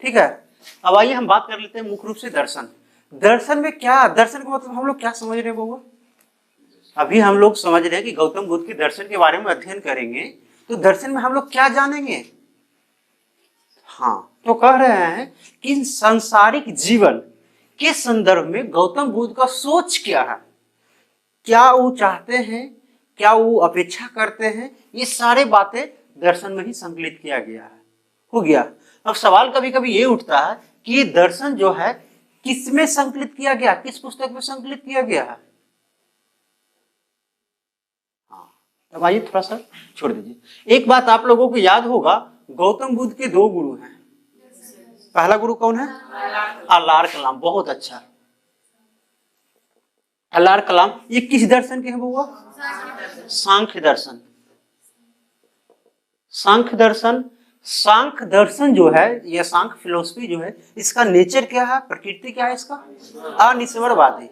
ठीक है। अब आइए हम बात कर लेते हैं मुख्य रूप से दर्शन। दर्शन में क्या, दर्शन का मतलब हम लोग क्या समझ रहे हैं बउआ? अभी हम लोग समझ रहे हैं कि गौतम बुद्ध के दर्शन के बारे में अध्ययन करेंगे, तो दर्शन में हम लोग क्या जानेंगे? हाँ, तो कह रहे हैं कि सांसारिक जीवन के संदर्भ में गौतम बुद्ध का सोच क्या है, क्या वो चाहते हैं, क्या वो अपेक्षा करते हैं, ये सारे बातें दर्शन में ही संकलित किया गया है। हो गया। अब सवाल कभी कभी ये उठता है कि ये दर्शन जो है किसमें संकलित किया गया, किस पुस्तक में संकलित किया गया है? हाँ, अब आइए थोड़ा सा छोड़ दीजिए। एक बात आप लोगों को याद होगा, गौतम बुद्ध के दो गुरु हैं। पहला गुरु कौन है? अल्लाह कलाम। बहुत अच्छा। अल्लाह कलाम ये किस दर्शन के हैं बउआ? सांख्य दर्शन। सांख्य दर्शन, सांख्य दर्शन जो है, यह सांख्य फिलोसफी जो है, इसका नेचर क्या है, प्रकृति क्या है इसका? अनिश्वरवादी।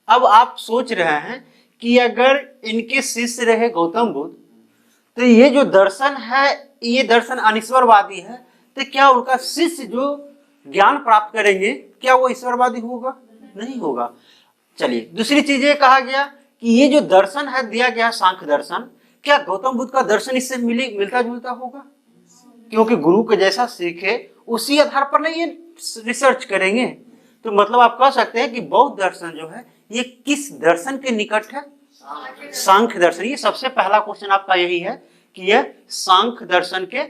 अब आप सोच रहे हैं कि अगर इनके शिष्य रहे गौतम बुद्ध, तो ये जो दर्शन है, ये दर्शन अनिश्वरवादी है, तो क्या उनका शिष्य जो ज्ञान प्राप्त करेंगे, क्या वो ईश्वरवादी होगा? नहीं होगा। चलिए, दूसरी चीज ये कहा गया कि ये जो दर्शन है दिया गया सांख्य दर्शन, क्या गौतम बुद्ध का दर्शन इससे मिलता जुलता होगा? क्योंकि गुरु के जैसा सीखे उसी आधार पर नहीं ये रिसर्च करेंगे। तो मतलब आप कह सकते हैं कि बौद्ध दर्शन जो है ये किस दर्शन के निकट है? सांख्य दर्शन। ये सबसे पहला क्वेश्चन आपका यही है कि यह सांख्य दर्शन के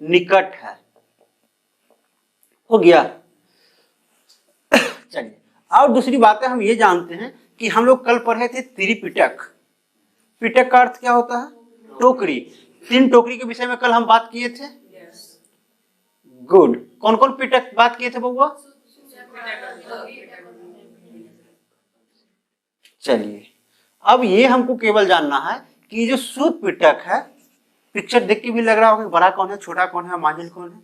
निकट है। हो गया। चलिए, और दूसरी बातें हम ये जानते हैं कि हम लोग कल पढ़े थे त्रिपिटक। पिटक का अर्थ क्या होता है? टोकरी। 3 टोकरी के विषय में कल हम बात किए थे। गुड। कौन कौन पिटक बात किए थे बउआ? चलिए, अब ये हमको केवल जानना है कि जो सूत पिटक है, पिक्चर देख के भी लग रहा होगा बड़ा कौन है, छोटा कौन है, मांझिल कौन है?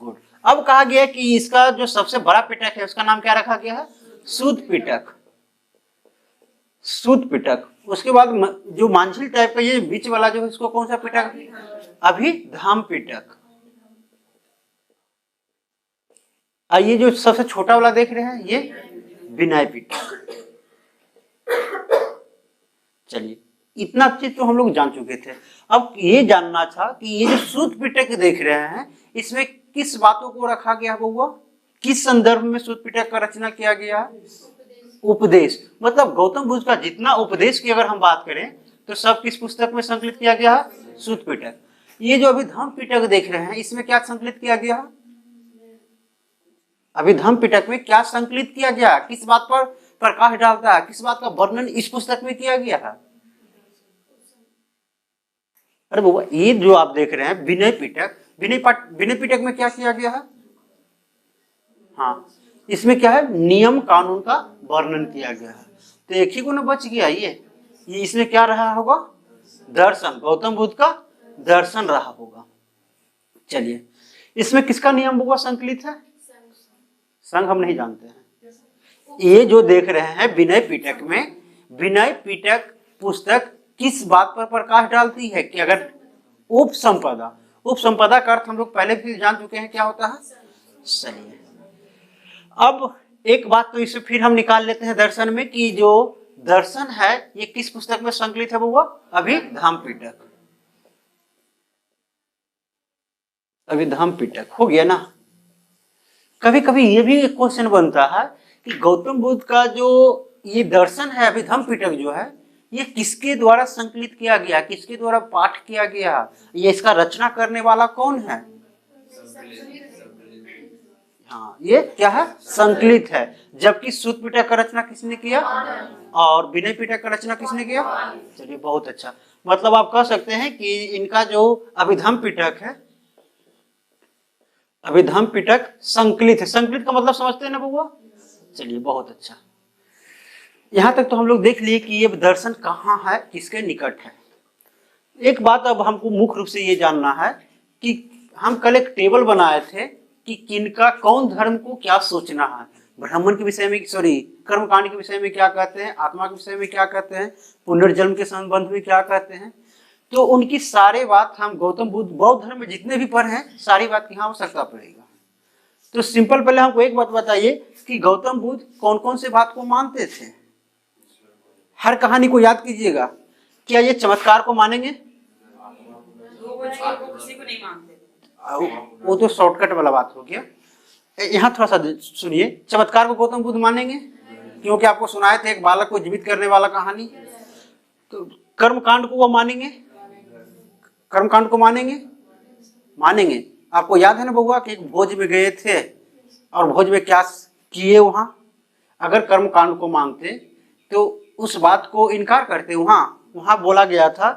गुड। अब कहा गया कि इसका जो सबसे बड़ा पिटक है उसका नाम क्या रखा गया है? सूत पिटक। सूत पिटक। उसके बाद जो मांझिल टाइप का ये बीच वाला जो है इसको कौन सा पिटक? अभिधाम पिटक। ये जो सबसे छोटा वाला देख रहे हैं ये विनय पिटक। चलिए, इतना चीज तो हम लोग जान चुके थे। अब ये जानना था कि ये जो सूत पिटक देख रहे हैं इसमें किस बातों को रखा गया बउआ? किस संदर्भ में सूत पिटक का रचना किया गया? उपदेश। मतलब गौतम बुद्ध का जितना उपदेश की अगर हम बात करें तो सब किस पुस्तक में संकलित किया गया है? सूत पिटक। ये जो अभिधम्म पिटक देख रहे हैं इसमें क्या संकलित किया गया है? अभिधम्म पिटक में क्या संकलित किया गया? किस बात पर प्रकाश डालता है, किस बात का वर्णन इस पुस्तक में किया गया है? अरे बाबा, ये जो आप देख रहे हैं विनय पिटक, विनय पिटक में क्या किया गया है? हाँ, इसमें क्या है? नियम कानून का वर्णन किया गया है। तो एक ही को ना बच गया ये इसमें क्या रहा होगा? दर्शन। गौतम बुद्ध का दर्शन रहा होगा। चलिए, इसमें किसका नियम होगा संकलित है? संघ हम नहीं जानते हैं। ये जो देख रहे हैं विनय पिटक में, विनय पिटक पुस्तक किस बात पर प्रकाश डालती है कि अगर उपसंपदा, उपसंपदा का अर्थ हम लोग पहले भी जान चुके हैं क्या होता है? चलिए, अब एक बात तो इसे फिर हम निकाल लेते हैं दर्शन में कि जो दर्शन है ये किस पुस्तक में संकलित है बउआ? अभिधम्म पिटक। अभिधम्म पिटक। हो गया ना। कभी कभी ये भी एक क्वेश्चन बनता है कि गौतम बुद्ध का जो ये दर्शन है अभिधम्म पिटक जो है ये किसके द्वारा संकलित किया गया, किसके द्वारा पाठ किया गया, ये इसका रचना करने वाला कौन है? हाँ, ये क्या है? संकलित है। जबकि सूत पिटक का रचना किसने किया और विनय पिटक का रचना किसने किया? चलिए, बहुत अच्छा। मतलब आप कह सकते हैं कि इनका जो अभिधम्म पिटक है, अभिधम्म पिटक संकलित है। संकलित का मतलब समझते हैं ना बउआ? चलिए, बहुत अच्छा। यहां तक तो हम लोग देख लिए कि ये दर्शन कहाँ है, किसके निकट है। एक बात अब हमको मुख्य रूप से ये जानना है कि हम कल एक टेबल बनाए थे कि किनका, कौन धर्म को क्या सोचना है। ब्राह्मण के विषय में, सॉरी, कर्मकांड के विषय में क्या कहते हैं, आत्मा के विषय में क्या कहते हैं, पुनर्जन्म के संबंध में क्या कहते हैं। तो उनकी सारे बात हम गौतम बुद्ध बौद्ध धर्म में जितने भी पढ़े हैं सारी बात की यहाँ आवश्यकता पड़ेगा। तो सिंपल पहले हमको एक बात बताइए कि गौतम बुद्ध कौन कौन से बात को मानते थे। हर कहानी को याद कीजिएगा। क्या ये चमत्कार को मानेंगे? किसी को नहीं मानते। वो तो शॉर्टकट वाला बात हो गया। यहाँ थोड़ा सा सुनिए, चमत्कार को गौतम बुद्ध मानेंगे? क्योंकि आपको सुनाए थे एक बालक को जीवित करने वाला कहानी। तो कर्मकांड को वो मानेंगे? कर्मकांड को मानेंगे? मानेंगे। आपको याद है ना बउआ कि एक भोज में गए थे और भोज में क्या किए वहां? अगर कर्मकांड को मानते तो उस बात को इनकार करते। वहां बोला गया था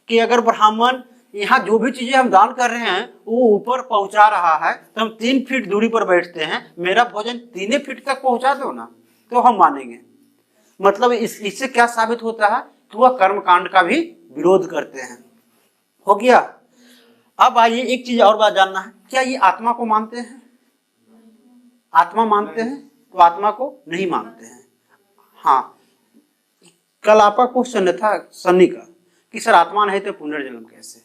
कि अगर ब्राह्मण यहाँ जो भी चीजें हम दान कर रहे हैं वो ऊपर पहुंचा रहा है तो हम 3 फीट दूरी पर बैठते हैं, मेरा भोजन 3 फीट तक पहुंचा दो ना, तो हम मानेंगे। मतलब इससे क्या साबित होता है कि वह कर्मकांड का भी विरोध करते हैं। हो गया। अब आइए एक चीज और बात जानना है, क्या ये आत्मा को मानते हैं? आत्मा मानते हैं तो आत्मा को नहीं मानते हैं। हाँ, कल आपका क्वेश्चन था सन्नी का कि सर आत्मा नहीं तो पुनर्जन्म कैसे?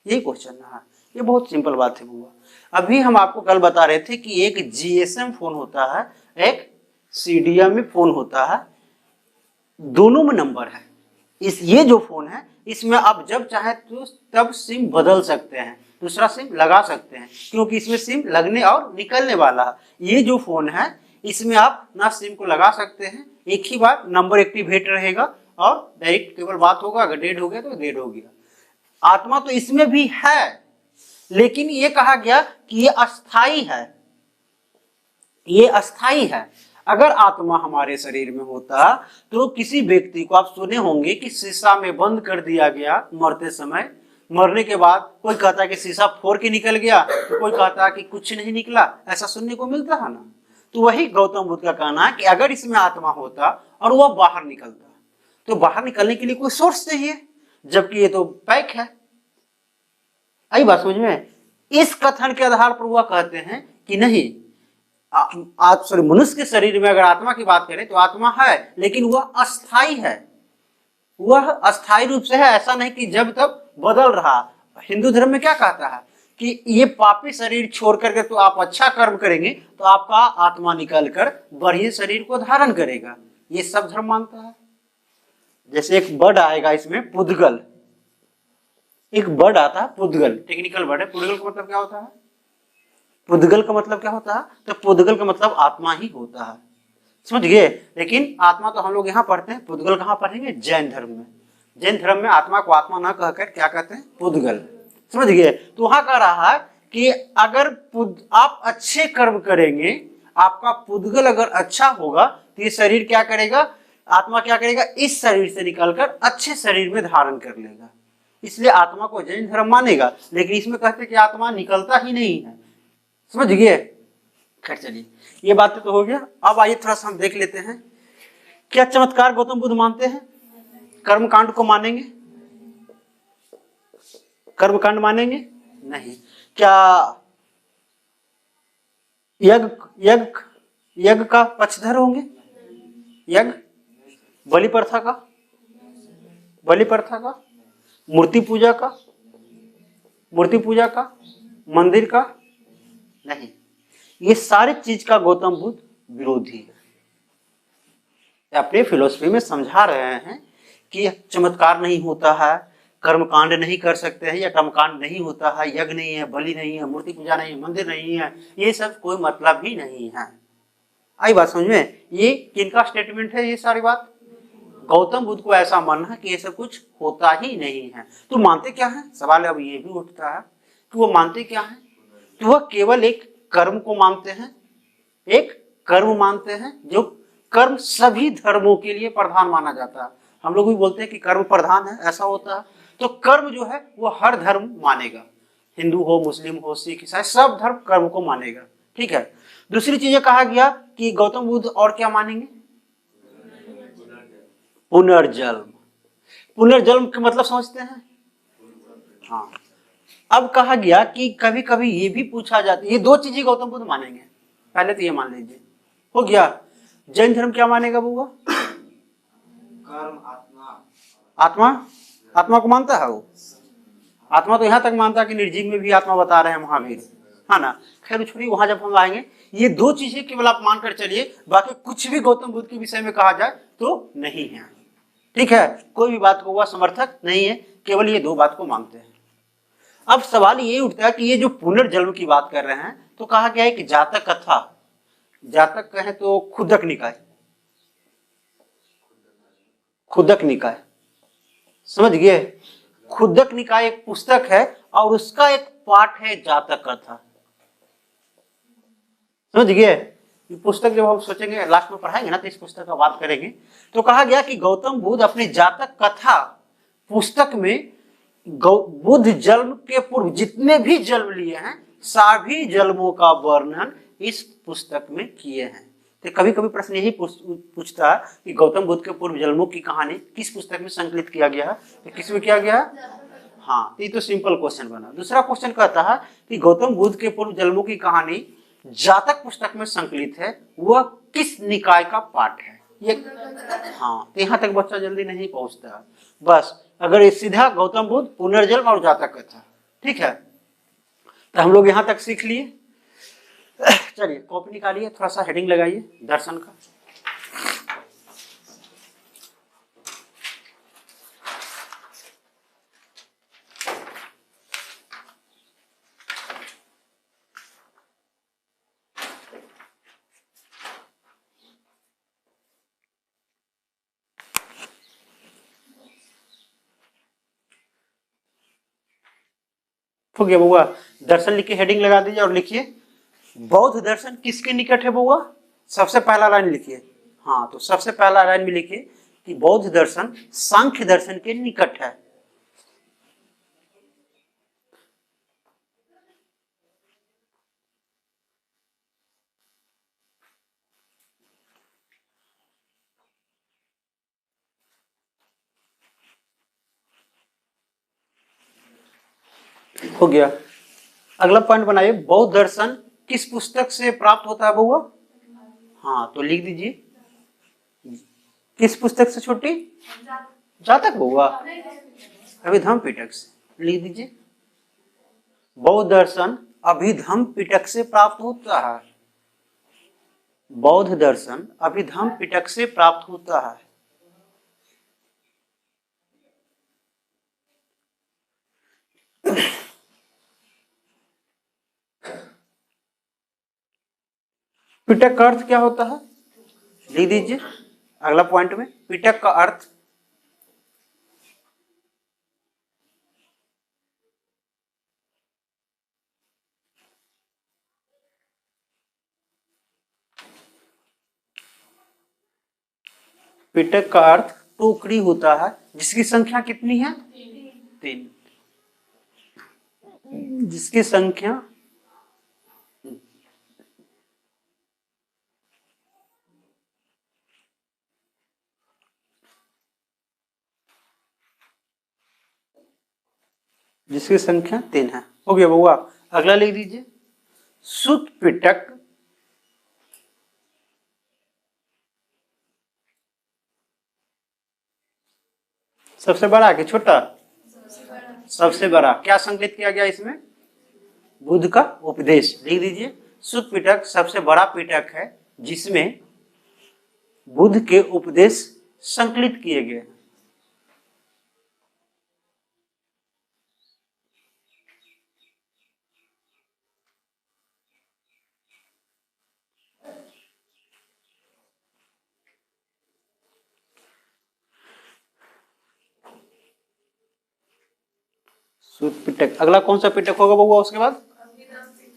यही क्वेश्चन है। ये बहुत सिंपल बात है बुआ। अभी हम आपको कल बता रहे थे कि एक जीएसएम फोन होता है, एक सीडीएम फोन होता है, दोनों में नंबर है। ये जो फोन है इसमें आप जब चाहे तो तब सिम बदल सकते हैं, दूसरा सिम लगा सकते हैं, क्योंकि इसमें सिम लगने और निकलने वाला है। ये जो फोन है इसमें आप ना सिम को लगा सकते हैं, एक ही बार नंबर एक्टिवेट रहेगा और डायरेक्ट केवल बात होगा। अगर डेड हो गया तो डेड हो गया। आत्मा तो इसमें भी है, लेकिन ये कहा गया कि ये अस्थाई है, ये अस्थाई है। अगर आत्मा हमारे शरीर में होता तो किसी व्यक्ति को आप सुने होंगे कि शीशा में बंद कर दिया गया मरते समय, मरने के बाद कोई कहता कि शीशा फोड़ के निकल गया, तो कोई कहता कि कुछ नहीं निकला, ऐसा सुनने को मिलता है ना। तो वही गौतम बुद्ध का कहना है कि अगर इसमें आत्मा होता और वह बाहर निकलता तो बाहर निकलने के लिए कोई सोर्स चाहिए, जबकि ये तो पैक है। आई बात समझ में? इस कथन के आधार पर वह कहते हैं कि नहीं, आप मनुष्य के शरीर में अगर आत्मा की बात करें तो आत्मा है, लेकिन वह अस्थाई है। वह अस्थाई रूप से है, ऐसा नहीं कि जब तक बदल रहा। हिंदू धर्म में क्या कहता है कि ये पापी शरीर छोड़ करके तो आप अच्छा कर्म करेंगे तो आपका आत्मा निकलकर बढ़िया शरीर को धारण करेगा। ये सब धर्म मानता है। जैसे एक वर्ड आएगा इसमें, पुद्गल, एक वर्ड आता है पुद्गल, टेक्निकल वर्ड है। पुद्गल का मतलब क्या होता है? पुद्गल का मतलब क्या होता है? तो पुद्गल का मतलब आत्मा ही होता है, समझ गए। लेकिन आत्मा तो हम लोग यहाँ पढ़ते हैं, पुद्गल कहाँ पढ़ेंगे? जैन धर्म में। जैन धर्म में आत्मा को आत्मा ना कहकर क्या कहते हैं? पुद्गल, समझ गए। तो वहां कह रहा है कि अगर आप अच्छे कर्म करेंगे, आपका पुद्गल अगर अच्छा होगा तो ये शरीर क्या करेगा? आत्मा क्या करेगा? इस शरीर से निकलकर अच्छे शरीर में धारण कर लेगा। इसलिए आत्मा को जैन धर्म मानेगा, लेकिन इसमें कहते हैं कि आत्मा निकलता ही नहीं है, समझ गए। खैर चलिए, ये बात तो हो गया। अब आइए थोड़ा सा हम देख लेते हैं, क्या चमत्कार गौतम बुद्ध मानते हैं? कर्मकांड को मानेंगे? कर्मकांड मानेंगे? नहीं। क्या यज्ञ का पक्षधर होंगे? यज्ञ, बलि प्रथा का, बलि प्रथा का, मूर्ति पूजा का, मूर्ति पूजा का, मंदिर का? नहीं। ये सारी चीज का गौतम बुद्ध विरोधी है। अपने फिलोसफी में समझा रहे हैं कि चमत्कार नहीं होता है, कर्मकांड नहीं कर सकते हैं, या कर्मकांड नहीं होता है, यज्ञ नहीं है, बलि नहीं है, मूर्ति पूजा नहीं है, मंदिर नहीं है, ये सब कोई मतलब ही नहीं है। आई बात समझ में? ये किनका स्टेटमेंट है? ये सारी बात गौतम बुद्ध को ऐसा मानना है कि ये सब कुछ होता ही नहीं है। तो मानते क्या है? सवाल अब ये भी उठता है कि वो मानते क्या है? कि वह केवल एक कर्म को मानते हैं, एक कर्म मानते हैं, जो कर्म सभी धर्मों के लिए प्रधान माना जाता है। हम लोग भी बोलते हैं कि कर्म प्रधान है, ऐसा होता है। तो कर्म जो है वो हर धर्म मानेगा, हिंदू हो, मुस्लिम हो, सिख, ईसाई, सब धर्म कर्म को मानेगा, ठीक है। दूसरी चीजें कहा गया कि गौतम बुद्ध और क्या मानेंगे? पुनर्जन्म। पुनर्जन्म का मतलब समझते हैं? हाँ। अब कहा गया कि कभी कभी ये भी पूछा जाता है, ये दो चीजें गौतम बुद्ध मानेंगे। पहले तो ये मान लीजिए, हो गया। जैन धर्म क्या मानेगा बुआ? कर्म, आत्मा। आत्मा, आत्मा को मानता है वो। आत्मा तो यहाँ तक मानता है कि निर्जीव में भी आत्मा बता रहे हैं महावीर, है ना। खैर छोड़िए, वहां जब हम आएंगे, ये दो चीजें केवल आप मानकर चलिए, बाकी कुछ भी गौतम बुद्ध के विषय में कहा जाए तो नहीं है। ठीक है, कोई भी बात को वह समर्थक नहीं है, केवल ये दो बात को मानते हैं। अब सवाल ये उठता है कि ये जो पुनर्जन्म की बात कर रहे हैं, तो कहा गया है कि जातक कथा, जातक कहें तो खुदक निकाय, खुदक निकाय, समझ गए? खुदक निकाय एक पुस्तक है और उसका एक पाठ है जातक कथा, समझ गए? ये पुस्तक जब हम सोचेंगे लास्ट में पढ़ाएंगे ना, तो इस पुस्तक का बात करेंगे। तो कहा गया कि गौतम बुद्ध अपने जातक कथा पुस्तक में बुद्ध जन्म के पूर्व जितने भी जन्म लिए हैं सभी जन्मों का वर्णन इस पुस्तक में किए हैं। तो कभी कभी प्रश्न यही पूछता है कि गौतम बुद्ध के पूर्व जन्मों की कहानी किस पुस्तक में संकलित किया गया है, तो किस में किया गया है? हाँ, ये तो सिंपल क्वेश्चन बना। दूसरा क्वेश्चन कहता है कि गौतम बुद्ध के पूर्व जन्मों की कहानी जातक पुस्तक में संकलित है, वह किस निकाय का पाठ है? ये हाँ, तो यहाँ तक बच्चा जल्दी नहीं पहुंचता। बस अगर ये सीधा गौतम बुद्ध, पुनर्जन्म और जातक कथा, ठीक है, तो हम लोग यहाँ तक सीख लिए। चलिए कॉपी निकालिए, थोड़ा सा हेडिंग लगाइए दर्शन का। हो गया बउआ, दर्शन लिख के हेडिंग लगा दीजिए और लिखिए बौद्ध दर्शन किसके निकट है बउआ? सबसे पहला लाइन लिखिए। हाँ, तो सबसे पहला लाइन में लिखिए कि बौद्ध दर्शन सांख्य दर्शन के निकट है। हो गया। अगला पॉइंट बनाइए, बौद्ध दर्शन किस पुस्तक से प्राप्त होता है बउआ? हाँ, तो लिख दीजिए किस पुस्तक से छोटी? जातक बउआ, अभिधम्म पिटक से लिख दीजिए। बौद्ध दर्शन अभिधम्म पिटक से प्राप्त होता है, बौद्ध दर्शन अभिधम्म पिटक से प्राप्त होता है। पिटक का अर्थ क्या होता है? लिख दीजिए अगला पॉइंट में, पिटक का अर्थ पिटक का अर्थ टोकरी होता है जिसकी संख्या कितनी है? 3। जिसकी संख्या जिसकी संख्या 3 है। हो गया बउआ, अगला लिख दीजिए सुत पिटक सबसे बड़ा कि छोटा? सबसे बड़ा। क्या संकलित किया गया इसमें? बुद्ध का उपदेश। लिख दीजिए सुत पिटक सबसे बड़ा पिटक है जिसमें बुद्ध के उपदेश संकलित किए गए। सुत पिटक। अगला कौन सा पिटक होगा बउआ उसके बाद?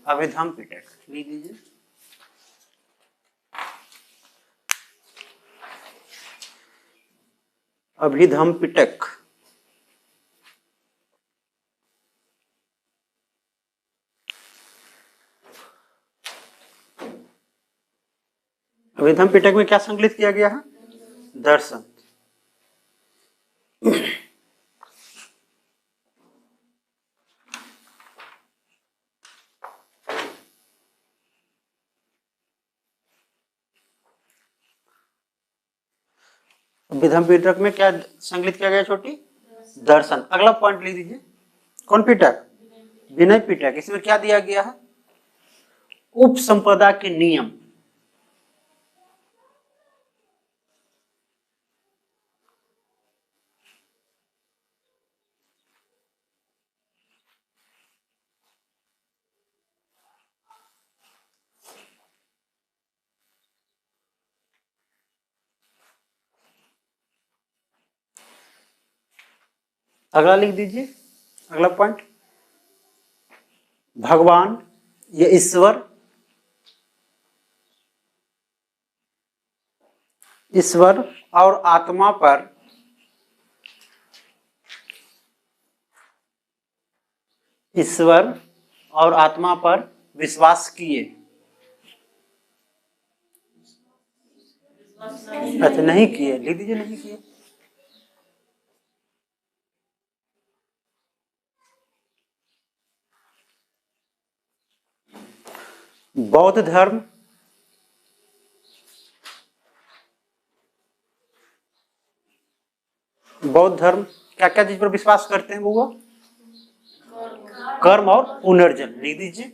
अभिधम्म पिटक। लिख दीजिए अभिधम्म पिटक। अभिधम्म पिटक में क्या संकलित किया गया है? दर्शन। अभिधम्म पिटक में क्या संकलित किया गया छोटी? दर्शन। अगला पॉइंट लिख दीजिए, कौन पिटक? विनय पिटक। इसमें क्या दिया गया है? उपसंपदा के नियम। अगला लिख दीजिए, अगला पॉइंट, भगवान या ईश्वर, ईश्वर और आत्मा पर ईश्वर और आत्मा पर विश्वास किए। अच्छा नहीं किए, लिख दीजिए नहीं किए। बौद्ध धर्म, बौद्ध धर्म क्या क्या चीज पर विश्वास करते हैं वो? कर्म और पुनर्जन्म, लिख दीजिए।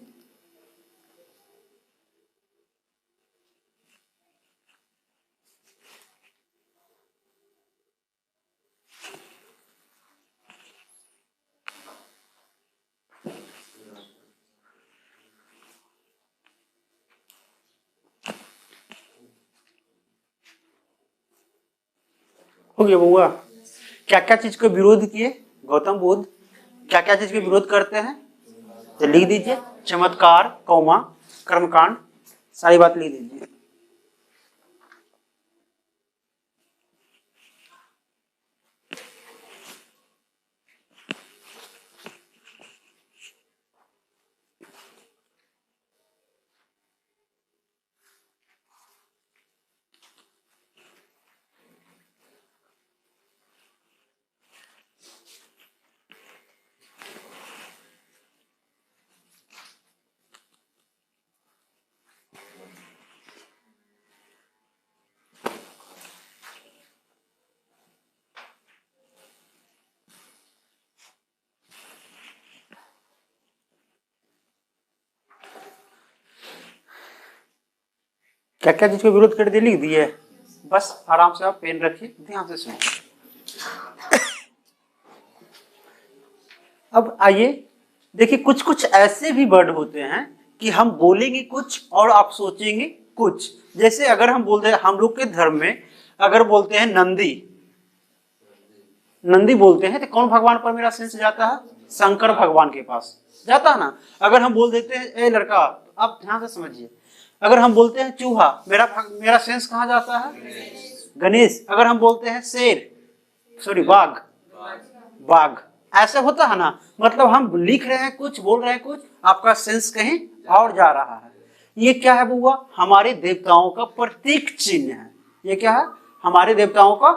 हो गया बउआ। क्या क्या चीज को विरोध किए गौतम बुद्ध? क्या क्या चीज को विरोध करते हैं? तो लिख दीजिए, चमत्कार, कौमा, कर्मकांड, सारी बात लिख दीजिए। क्या क्या चीज को विरोध कर दिए, लिख दिए। बस आराम से आप पेन रखिए, ध्यान से सुनिए। अब आइए देखिए, कुछ कुछ ऐसे भी वर्ड होते हैं कि हम बोलेंगे कुछ और आप सोचेंगे कुछ। जैसे अगर हम बोलते हैं, हम लोग के धर्म में अगर बोलते हैं नंदी, नंदी बोलते हैं तो कौन भगवान पर मेरा सेंस जाता है? शंकर भगवान के पास जाता है ना। अगर हम बोल देते हैं ए लड़का, आप ध्यान से समझिए, अगर हम बोलते हैं चूहा, मेरा सेंस कहाँ जाता है? गणेश। अगर हम बोलते हैं शेर, सॉरी बाघ, बाघ, ऐसे होता है ना। मतलब हम लिख रहे हैं कुछ, बोल रहे हैं कुछ, आपका सेंस कहीं और जा रहा है। ये क्या है बुआ? हमारे देवताओं का प्रतीक चिन्ह है। ये क्या है? हमारे देवताओं का।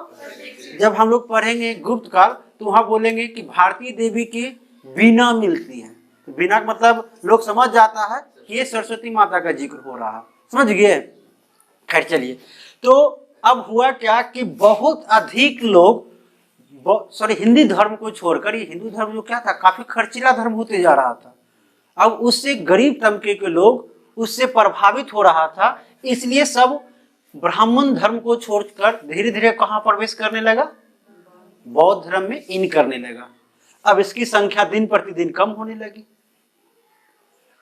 जब हम लोग पढ़ेंगे गुप्त काल तो वहां बोलेंगे कि भारतीय देवी की बीना मिलती है। तो बीना का मतलब लोग समझ जाता है कि ये सरस्वती माता का जिक्र हो रहा है, समझ गए। खैर चलिए, तो अब हुआ क्या कि बहुत अधिक लोग, सॉरी हिंदी धर्म को छोड़कर, ये हिंदू धर्म जो क्या था, काफी खर्चीला धर्म होते जा रहा था। अब उससे गरीब तबके के लोग उससे प्रभावित हो रहा था, इसलिए सब ब्राह्मण धर्म को छोड़कर धीरे धीरे कहां प्रवेश करने लगा? बौद्ध धर्म में इन करने लगा। अब इसकी संख्या दिन प्रतिदिन कम होने लगी।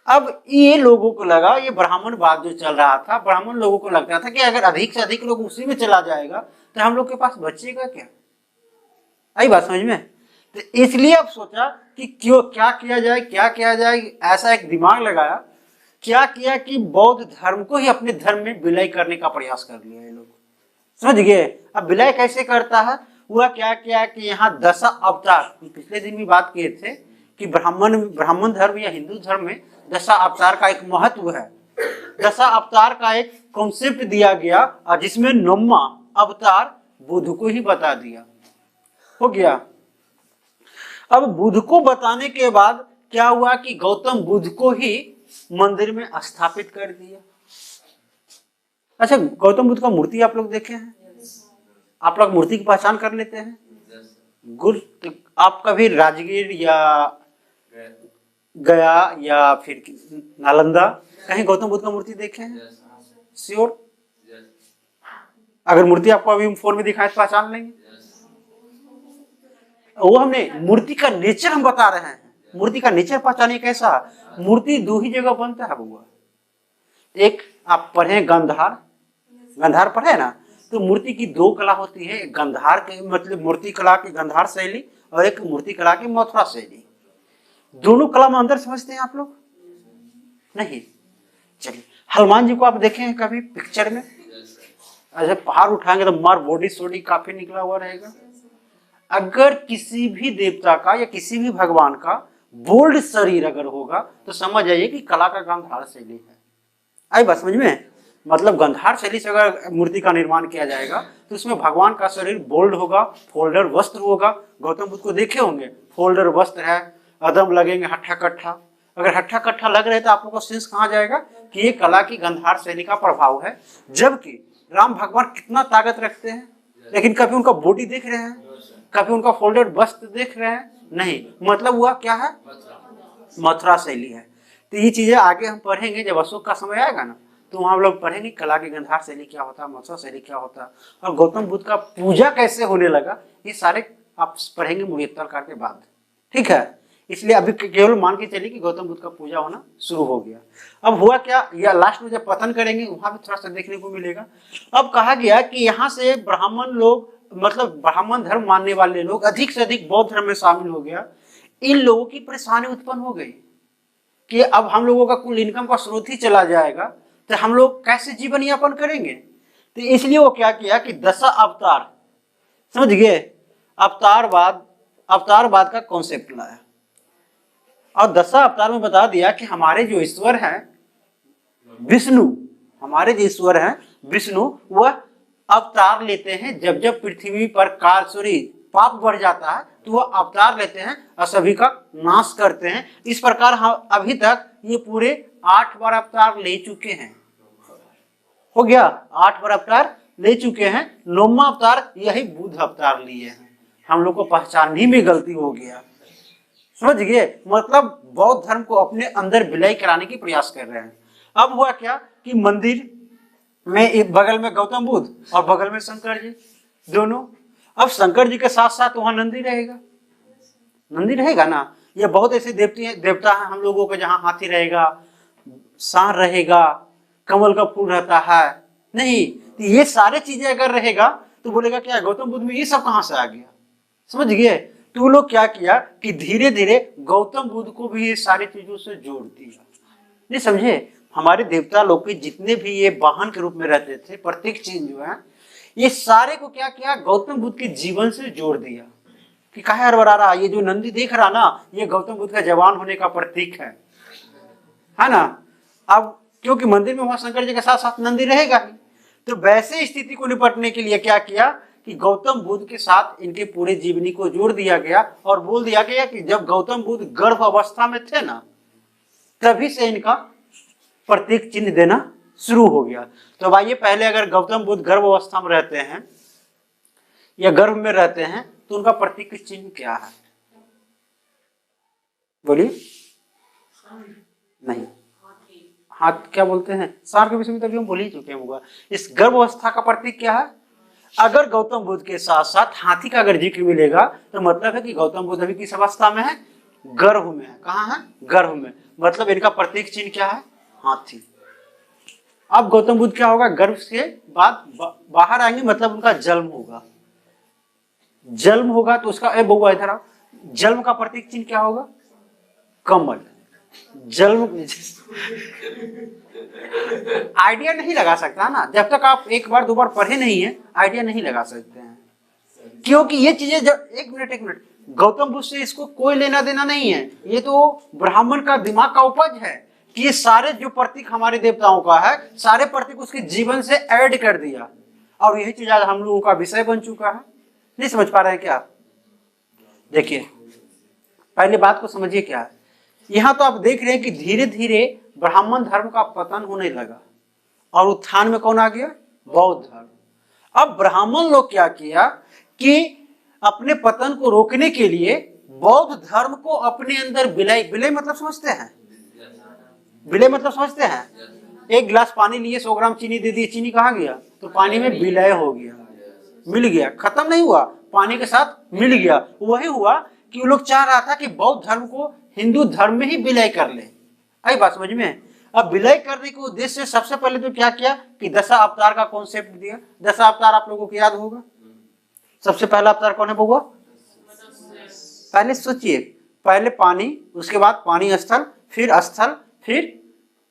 अब ये लोगों को लगा, ये ब्राह्मणवाद जो चल रहा था, ब्राह्मण लोगों को लगता था कि अगर अधिक से अधिक लोग उसी में चला जाएगा तो हम लोग के पास बचेगा क्या? आई बात समझ में? तो इसलिए अब सोचा कि क्यों, क्या किया जाए, क्या किया जाए। ऐसा एक दिमाग लगाया, क्या किया कि बौद्ध धर्म को ही अपने धर्म में विलय करने का प्रयास कर लिया ये लोग, समझ गए। अब विलय कैसे करता है? हुआ क्या किया कि यहाँ 10 अवतार, पिछले दिन भी बात किए थे कि ब्राह्मण धर्म या हिंदू धर्म में 10 अवतार का एक महत्व है। 10 अवतार का एक कॉन्सेप्ट दिया गया और जिसमें 9वां अवतार बुद्ध को ही बता दिया। हो गया। अब बुद्ध को बताने के बाद क्या हुआ कि गौतम बुद्ध को ही मंदिर में स्थापित कर दिया। अच्छा, गौतम बुद्ध का मूर्ति आप लोग देखे हैं? आप लोग मूर्ति की पहचान कर लेते हैं? गुरु, आप कभी राजगीर या गया या फिर नालंदा कहीं गौतम बुद्ध का मूर्ति देखे हैं? श्योर? अगर मूर्ति आपको अभी फोन में दिखाए तो पहचान लेंगे? वो हमने मूर्ति का नेचर हम बता रहे हैं, मूर्ति का नेचर पहचानिए कैसा। मूर्ति दो ही जगह बनता है बउआ। एक आप पढ़े गंधार, गंधार पढ़े ना, तो मूर्ति की दो कला होती है, गंधार के मतलब मूर्ति कला की गंधार शैली और एक मूर्ति कला की मथुरा शैली। दोनों कला में अंदर समझते हैं आप लोग? नहीं। चलिए, हनुमान जी को आप देखे हैं कभी पिक्चर में? अच्छा, पहाड़ उठाएंगे तो मार बॉडी सोडी काफी निकला हुआ रहेगा। अगर किसी भी देवता का या किसी भी भगवान का बोल्ड शरीर अगर होगा तो समझ जाइए कि कला का गंधार शैली है। आई बात समझ में? मतलब गंधार शैली से अगर मूर्ति का निर्माण किया जाएगा तो उसमें भगवान का शरीर बोल्ड होगा, फोल्डर वस्त्र होगा। गौतम बुद्ध को देखे होंगे, फोल्डर वस्त्र है, अदम लगेंगे हट्ठा कट्ठा। अगर हट्ठा कट्ठा लग रहे तो आप लोगों को सेंस कहाँ जाएगा कि ये कला की गंधार शैली का प्रभाव है। जबकि राम भगवान कितना ताकत रखते हैं, लेकिन कभी उनका बॉडी देख रहे हैं? कभी उनका फोल्डेड वस्त्र देख रहे हैं? नहीं। मतलब हुआ क्या है? मथुरा शैली है। तो ये चीजें आगे हम पढ़ेंगे, जब अशोक का समय आएगा ना तो वहां हम लोग पढ़ेंगे कला की गंधार शैली क्या होता है, मथुरा शैली क्या होता है, और गौतम बुद्ध का पूजा कैसे होने लगा, ये सारे आप पढ़ेंगे मुयत्तर काल के बाद। ठीक है? इसलिए अभी केवल मान के चलिए कि गौतम बुद्ध का पूजा होना शुरू हो गया। अब हुआ क्या, या लास्ट में जब पतन करेंगे वहां भी थोड़ा सा देखने को मिलेगा। अब कहा गया कि यहाँ से ब्राह्मण लोग, मतलब ब्राह्मण धर्म मानने वाले लोग अधिक से अधिक बौद्ध धर्म में शामिल हो गया। इन लोगों की परेशानी उत्पन्न हो गई कि अब हम लोगों का कुल इनकम का स्रोत ही चला जाएगा तो हम लोग कैसे जीवन यापन करेंगे। तो इसलिए वो क्या किया कि 10 अवतार, समझ गए, अवतारवाद का कॉन्सेप्ट लाया और 10 अवतार में बता दिया कि हमारे जो ईश्वर हैं विष्णु, हमारे जो ईश्वर हैं विष्णु, वह अवतार लेते हैं जब जब पृथ्वी पर पाप बढ़ जाता है तो वह अवतार लेते हैं और सभी का नाश करते हैं। इस प्रकार हम अभी तक ये पूरे 8 बार अवतार ले चुके हैं। हो गया, 8 बार अवतार ले चुके हैं। 9वां अवतार यही बुद्ध अवतार लिए हैं। हम लोग को पहचानने में गलती हो गया, समझ गए? मतलब बौद्ध धर्म को अपने अंदर विलय कराने की प्रयास कर रहे हैं। अब हुआ क्या कि मंदिर में एक बगल में गौतम बुद्ध और बगल में शंकर जी दोनों। अब शंकर जी के साथ साथ वहां नंदी रहेगा, नंदी रहेगा ना। ये बहुत ऐसे देवता हैं हम लोगों के जहाँ हाथी रहेगा, सांड रहेगा, कमल का फूल रहता है। नहीं, तो ये सारे चीजें अगर रहेगा तो बोलेगा क्या गौतम बुद्ध में ये सब कहाँ से आ गया, समझ गए? तो वो लोग क्या किया कि धीरे धीरे गौतम बुद्ध को भी ये सारी चीजों से जोड़ दिया। नहीं समझे? हमारे देवता लोग के जितने भी ये वाहन के रूप में रहते थे, प्रत्येक चीज जो है, ये सारे को क्या किया, गौतम बुद्ध के जीवन से जोड़ दिया कि काहे हड़बड़ा रहा, ये जो नंदी देख रहा ना, ये गौतम बुद्ध का जवान होने का प्रतीक है ना। अब क्योंकि मंदिर में वहां शंकर जी के साथ साथ नंदी रहेगा ही, तो वैसे स्थिति को निपटने के लिए क्या किया कि गौतम बुद्ध के साथ इनके पूरे जीवनी को जोड़ दिया गया और बोल दिया गया कि जब गौतम बुद्ध गर्भ अवस्था में थे ना, तभी से इनका प्रतीक चिन्ह देना शुरू हो गया। तो भाई पहले अगर गौतम बुद्ध गर्भ अवस्था में रहते हैं या गर्भ में रहते हैं तो उनका प्रतीक चिन्ह क्या है, बोलिए? नहीं, हाथ क्या बोलते हैं, सार के विषय में तभी हम बोल ही चुके हैं। इस गर्भ अवस्था का प्रतीक क्या है? अगर गौतम बुद्ध के साथ साथ हाथी का अगर जिक्र मिलेगा तो मतलब है कि गौतम बुद्ध अभी किस अवस्था में है, गर्भ में है। कहाँ है? गर्भ में। मतलब इनका प्रतीक चिन्ह क्या है, हाथी। अब गौतम बुद्ध क्या होगा, गर्भ से बाद बाहर आएंगे, मतलब उनका जन्म होगा। जन्म होगा तो उसका बउआ इधर आओ, जन्म का प्रतीक चिन्ह क्या होगा, कमल। जन्म आइडिया नहीं लगा सकता ना, जब तक आप एक बार दो बार पढ़े नहीं है आइडिया नहीं लगा सकते हैं, क्योंकि ये चीजें जब एक मिनट गौतम बुद्ध से इसको कोई लेना देना नहीं है। ये तो ब्राह्मण का दिमाग का उपज है कि ये सारे जो प्रतीक हमारे देवताओं का है, सारे प्रतीक उसके जीवन से ऐड कर दिया और यही चीज आज हम लोगों का विषय बन चुका है। नहीं समझ पा रहे हैं क्या? देखिए पहले बात को समझिए क्या है। यहाँ तो आप देख रहे हैं कि धीरे धीरे ब्राह्मण धर्म का पतन होने लगा और उत्थान में कौन आ गया, बौद्ध धर्म। अब ब्राह्मण लोग क्या किया कि अपने पतन को रोकने के लिए बौद्ध धर्म को अपने अंदर विलय, विलय मतलब समझते हैं, विलय मतलब समझते हैं, एक गिलास पानी लिए 100 ग्राम चीनी दे दिए, चीनी कहाँ गया? तो पानी में विलय हो गया, मिल गया, खत्म नहीं हुआ, पानी के साथ मिल गया। वही हुआ कि वो लोग चाह रहा था कि बौद्ध धर्म को हिंदू धर्म में ही विलय कर ले। आई बात समझ में? अब विलय करने के उद्देश्य से सबसे पहले तो क्या किया कि दशा अवतार का कॉन्सेप्ट दिया। दशा अवतार आप लोगों को याद होगा, सबसे पहला अवतार कौन है बउआ? पहले सोचिए, पहले पानी, उसके बाद पानी स्थल, फिर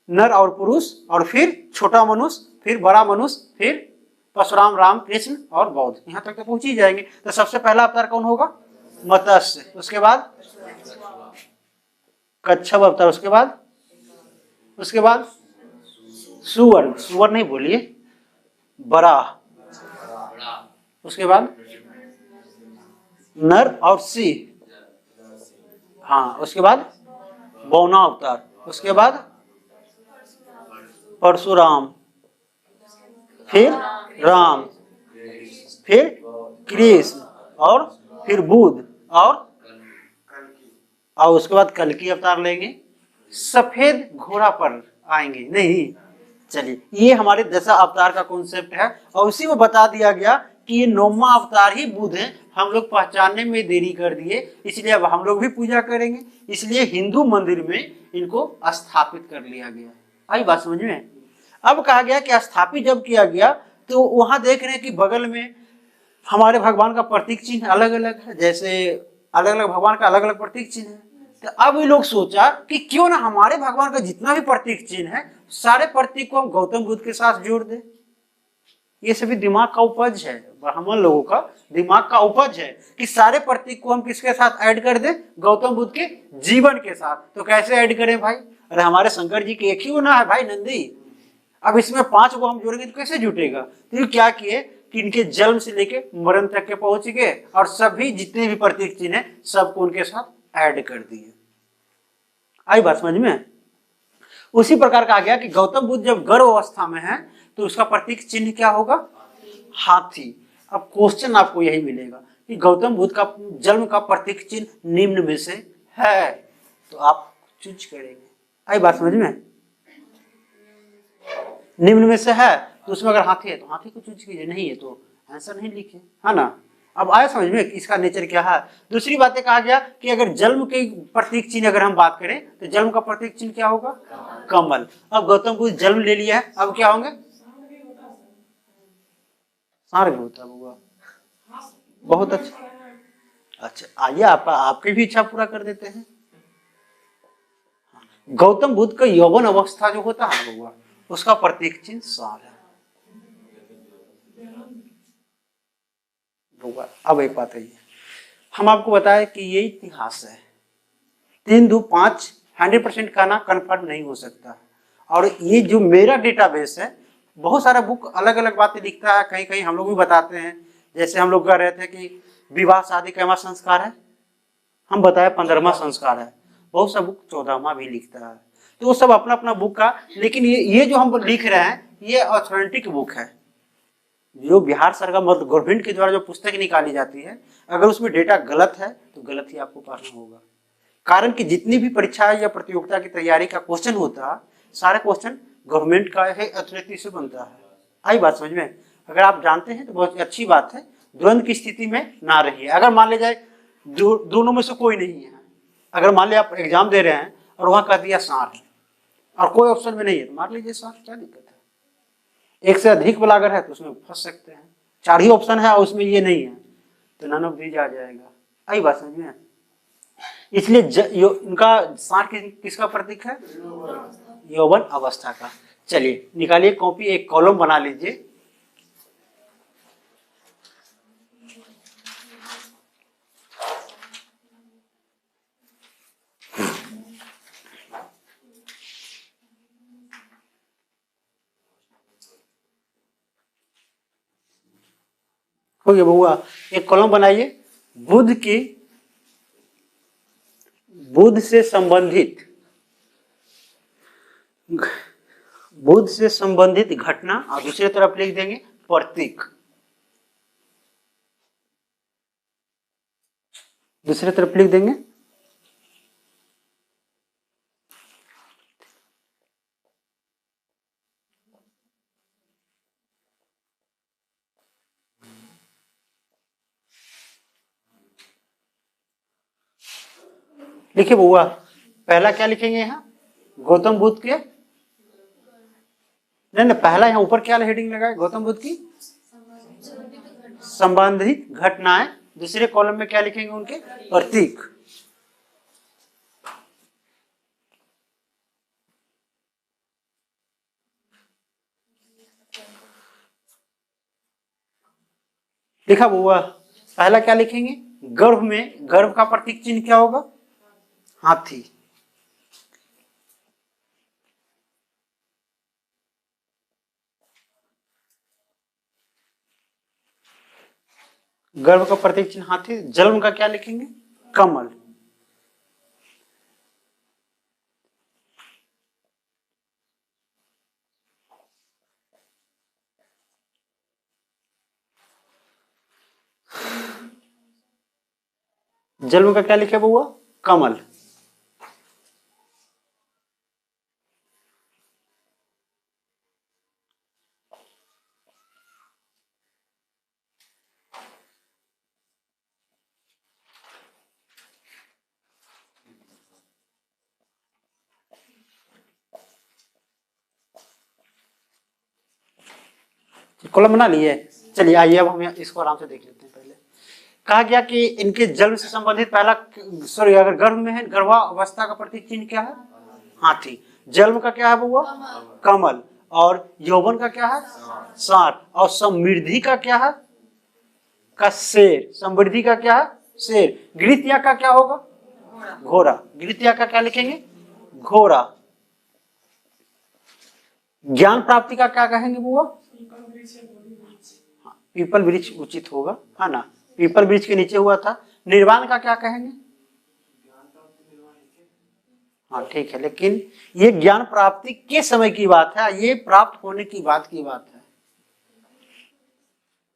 नर और पुरुष, और फिर छोटा मनुष्य, फिर बड़ा मनुष्य, फिर परशुराम, राम, कृष्ण और बौद्ध, यहाँ तक तो पहुंच ही जाएंगे। तो सबसे पहला अवतार कौन होगा? मत्स्य, उसके बाद कच्छप अवतार, उसके बाद सुवर्ण, सुवर्ण नहीं बोलिए, बराह, उसके बाद नर और सिंह, हाँ, उसके बाद बौना अवतार, उसके बाद परशुराम, फिर राम, फिर कृष्ण, और फिर बुद्ध, और उसके बाद कल्कि अवतार लेंगे। सफेद घोड़ा पर आएंगे नहीं। चलिए, ये हमारे दशा अवतार का कॉन्सेप्ट है, और उसी को बता दिया गया कि ये 9वां अवतार ही बुद्ध है। हम लोग पहचानने में देरी कर दिए, इसलिए अब हम लोग भी पूजा करेंगे, इसलिए हिंदू मंदिर में इनको स्थापित कर लिया गया। आई बात समझ में? अब कहा गया कि स्थापित जब किया गया तो वहां देख रहे हैं कि बगल में हमारे भगवान का प्रतीक चिन्ह अलग अलग है, जैसे अलग अलग भगवान का अलग अलग प्रतीक चिन्ह है। तो अब ये लोग सोचा कि क्यों ना हमारे भगवान का जितना भी प्रतीक चिन्ह है, सारे प्रतीक को हम गौतम बुद्ध के साथ जोड़ दे। ये सभी दिमाग का उपज है, ब्राह्मण लोगों का दिमाग का उपज है कि सारे प्रतीक को हम किसके साथ ऐड कर दें? गौतम बुद्ध के जीवन के साथ। तो कैसे ऐड करें भाई? अरे हमारे शंकर जी के एक ही होना है भाई, नंदी। अब इसमें 5 को हम जोड़ेंगे तो कैसे जुटेगा? तो क्या किए कि इनके जन्म से लेके मरण तक के पहुंच गए, और सभी जितने भी प्रतीक चिन्ह है सबको उनके साथ ऐड कर दिए। आई बात समझ में? उसी प्रकार का आ गया कि गौतम बुद्ध जब गर्भ अवस्था में है तो उसका प्रतीक चिन्ह क्या होगा? हाथी। अब क्वेश्चन आपको यही मिलेगा कि गौतम बुद्ध का जन्म का प्रतीक चिन्ह निम्न में से है, तो आप चूज करेंगे। आई बात समझ में? निम्न में से है तो उसमें अगर हाथी है तो हाथी को चूज कीजिए, नहीं है तो आंसर नहीं लिखे, है ना? अब आया समझ में कि इसका नेचर क्या है। दूसरी बातें कहा गया कि अगर जन्म के प्रतीक चिन्ह अगर हम बात करें तो जन्म का प्रतीक चिन्ह क्या होगा? कमल। अब गौतम बुद्ध जन्म ले लिया है, अब क्या होंगे? सार्ग होता होगा। बहुत अच्छा, अच्छा आइए आपकी भी इच्छा पूरा कर देते हैं। गौतम बुद्ध का यौवन अवस्था जो होता है बउआ, उसका प्रतीक चिन्ह सार है। अब एक बात है, हम आपको बताएं कि ये इतिहास है, 3 2 5 100% कहना कंफर्म नहीं हो सकता। और ये जो मेरा डेटाबेस है, बहुत सारा बुक अलग अलग बातें लिखता है, कहीं कहीं हम लोग भी बताते हैं। जैसे हम लोग कह रहे थे कि विवाह शादी कैवा संस्कार है, हम बताए 15वां संस्कार है। बहुत सा बुक 14वां भी लिखता है, तो वो सब अपना अपना बुक का। लेकिन ये जो हम लिख रहे हैं ये ऑथेंटिक बुक है। जो बिहार सरकार मतलब गवर्नमेंट के द्वारा जो पुस्तक निकाली जाती है, अगर उसमें डेटा गलत है तो गलत ही आपको पढ़ना होगा। कारण कि जितनी भी परीक्षा या प्रतियोगिता की तैयारी का क्वेश्चन होता है, सारे क्वेश्चन गवर्नमेंट का है अथॉरिटी से बनता है। आई बात समझ में? अगर आप जानते हैं तो बहुत अच्छी बात है, द्वंद्व की स्थिति में ना रहिए। अगर मान लिया जाए दोनों में से कोई नहीं है, अगर मान लिया आप एग्जाम दे रहे हैं और वहां कह दिया सार है और कोई ऑप्शन में नहीं है, तो मार लीजिए सार, क्या दिक्कत है? एक से अधिक वाला अगर है तो उसमें फंस सकते हैं। 4 ही ऑप्शन है और उसमें ये नहीं है तो नन ऑफ दीज आ जाएगा। आई बात समझ में? इसलिए उनका सार किसका प्रतीक है? यौवन अवस्था का। चलिए निकालिए कॉपी, एक कॉलम बना लीजिए। हो गया बउआ, एक कॉलम बनाइए। बुद्ध से संबंधित घटना, और दूसरी तरफ लिख देंगे प्रतीक। दूसरे तरफ लिख देंगे। देखिए बुआ, पहला क्या लिखेंगे यहाँ, गौतम बुद्ध के, नहीं नहीं, पहला यहाँ ऊपर क्या हेडिंग लगा है, गौतम बुद्ध की संबंधित घटनाएं। दूसरे कॉलम में क्या लिखेंगे, उनके प्रतीक। लिखा बुआ, पहला क्या लिखेंगे, गर्भ में, गर्भ का प्रतीक चिन्ह क्या होगा, हाथी। गर्भ का प्रतीक चिन्ह हाथी। जन्म का क्या लिखेंगे, कमल। जन्म का क्या लिखे बुआ, कमल। कॉलम बना लिए। चलिए आइए अब हम इसको आराम से देख लेते हैं। पहले कहा गया कि इनके जन्म से संबंधित पहला, सॉरी, अगर गर्भ में है, गर्भावस्था का प्रतीक चिन्ह क्या है, हाथी। जन्म का क्या है बुआ, कमल। और यौवन का क्या है, सांड। और समृद्धि का क्या है, का शेर। समृद्धि का क्या है, शेर। गृहत्याग का क्या होगा, घोड़ा। गृहत्याग का क्या लिखेंगे, घोड़ा। ज्ञान प्राप्ति का क्या कहेंगे बुआ, पीपल वृक्ष उचित होगा, है ना, पीपल वृक्ष के नीचे हुआ था। निर्वाण का क्या कहेंगे, हाँ ठीक है, लेकिन ये ज्ञान प्राप्ति के समय की बात है, ये प्राप्त होने की बात है।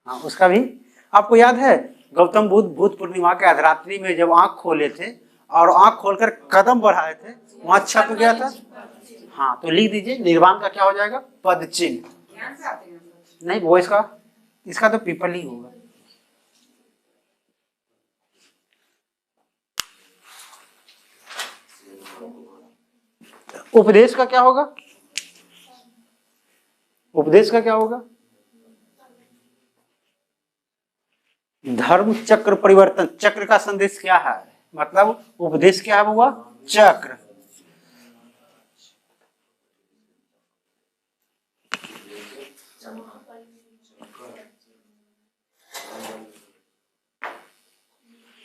हाँ, उसका भी आपको याद है, गौतम बुद्ध बुद्ध पूर्णिमा के अर्धरात्रि में जब आंख खोले थे और आंख खोलकर कदम बढ़ाए थे, वहां छप गया था। हाँ, तो लिख दीजिए, निर्वाण का क्या हो जाएगा, पद चिन्ह। नहीं वो इसका तो पीपल ही होगा। उपदेश का क्या होगा, उपदेश का क्या होगा, धर्म चक्र परिवर्तन। चक्र का संदेश क्या है, मतलब उपदेश क्या है हुआ, चक्र।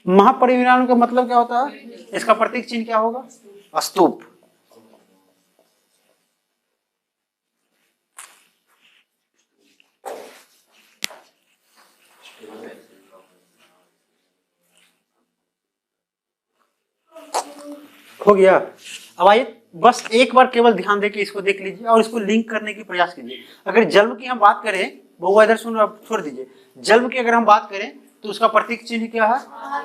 महापरिनिर्वाण का मतलब क्या होता है, इसका प्रतीक चिन्ह क्या होगा, स्तूप। हो गया। अब आइए बस एक बार केवल ध्यान देके इसको देख लीजिए और इसको लिंक करने की प्रयास कीजिए। अगर जन्म की हम बात करें, बहुआ इधर सुन, छोड़ दीजिए। जन्म की अगर हम बात करें तो उसका प्रतीक चिन्ह क्या है,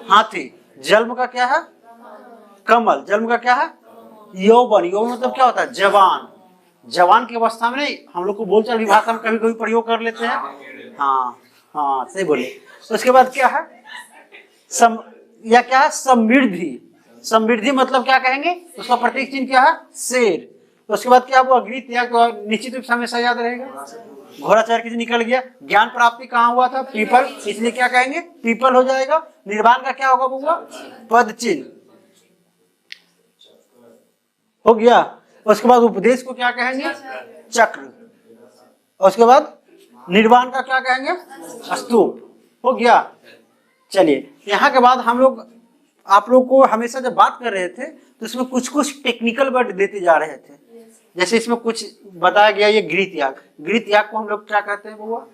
हाथी। जन्म का क्या है, कमल। जन्म का क्या है, यौवन। यौवन मतलब क्या होता है, जवान। जवान की अवस्था में नहीं, हम लोग को बोलचाल भाषा में कभी कभी प्रयोग कर लेते हैं। हाँ हाँ सही बोले। उसके बाद क्या है, या क्या है, समृद्धि। समृद्धि मतलब क्या कहेंगे, उसका प्रतीक चिन्ह क्या है, शेर। तो उसके बाद क्या हुआ, गृहत्याग। निश्चित रूप से हमेशा याद रहेगा, घोड़ा चढ़ के निकल गया। ज्ञान प्राप्ति कहाँ हुआ था, पीपल, इसलिए क्या कहेंगे, पीपल हो जाएगा। निर्वाण का क्या होगा बुआ, पद चिन्ह। हो गया। उसके बाद उपदेश को क्या कहेंगे, चक्र। उसके बाद निर्वाण का क्या कहेंगे, स्तूप। हो गया। चलिए यहाँ के बाद हम लोग, आप लोग को हमेशा जब बात कर रहे थे तो इसमें कुछ कुछ टेक्निकल वर्ड देते जा रहे थे। जैसे इसमें कुछ बताया गया, ये गृहत्याग। गृहत्याग को हम लोग क्या कहते हैं बुआ,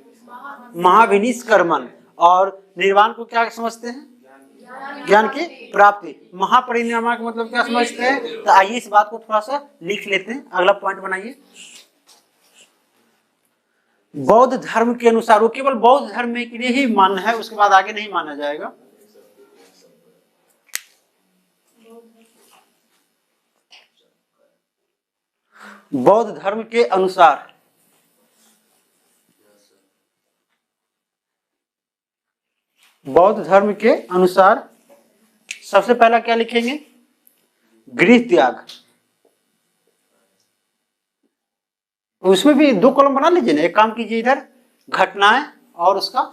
महाविनिष्क्रमण। और निर्वाण को क्या समझते हैं, ज्ञान की प्राप्ति। महापरिनिर्वाण का मतलब क्या समझते हैं, तो आइए इस बात को थोड़ा सा लिख लेते हैं। अगला पॉइंट बनाइए। बौद्ध धर्म के अनुसार, वो केवल बौद्ध धर्म के लिए ही मान्य है, उसके बाद आगे नहीं माना जाएगा। बौद्ध धर्म के अनुसार बौद्ध धर्म के अनुसार सबसे पहला क्या लिखेंगे? गृह त्याग। उसमें भी 2 कॉलम बना लीजिए ना। एक काम कीजिए, इधर घटनाएं और उसका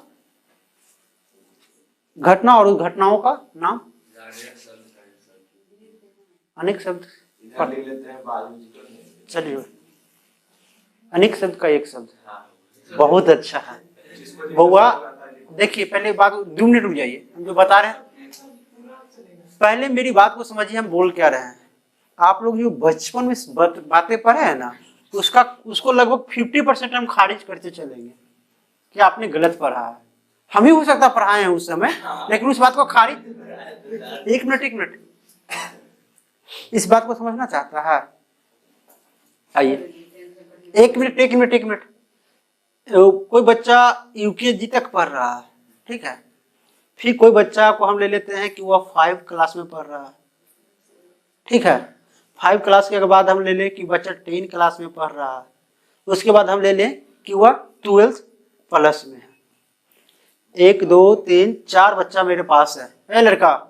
घटना और उस घटनाओं का नाम। अनेक शब्द चलिए, अनेक शब्द का एक शब्द बहुत अच्छा है। बउआ देखिए, पहले बात 2 मिनट रुक जाइए। हम जो बता रहे हैं पहले मेरी बात को समझिए, हम बोल क्या रहे हैं। आप लोग जो बचपन में बातें पढ़े हैं ना, उसको लगभग 50% हम खारिज करते चलेंगे कि आपने गलत पढ़ा है। हम ही हो सकता पढ़ाए हैं उस समय, लेकिन उस बात को खारिज। एक मिनट, इस बात को समझना चाहता है? आइए, एक मिनट। कोई बच्चा यूकेजी तक पढ़ रहा है, ठीक है। फिर कोई बच्चा को हम ले लेते हैं कि वह 5 क्लास में पढ़ रहा है, ठीक है। 5 क्लास के बाद हम ले लें कि बच्चा 10 क्लास में पढ़ रहा है। उसके बाद हम ले लें कि वह 12th प्लस में है। 1 2 3 4 बच्चा मेरे पास है। ए लड़का,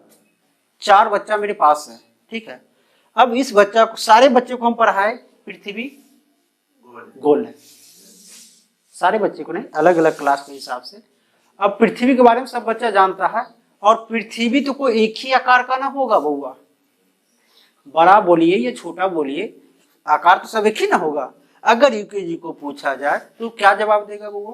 4 बच्चा मेरे पास है, ठीक है। अब इस बच्चा को, सारे बच्चे को हम पढ़ाए पृथ्वी गोल है। सारे बच्चे को नहीं, अलग अलग क्लास के हिसाब से। अब पृथ्वी के बारे में सब बच्चा जानता है, और पृथ्वी तो कोई एक ही आकार का ना होगा बउआ। बड़ा बोलिए या छोटा बोलिए, आकार तो सब एक ही ना होगा। अगर यूकेजी को पूछा जाए तो क्या जवाब देगा बउआ?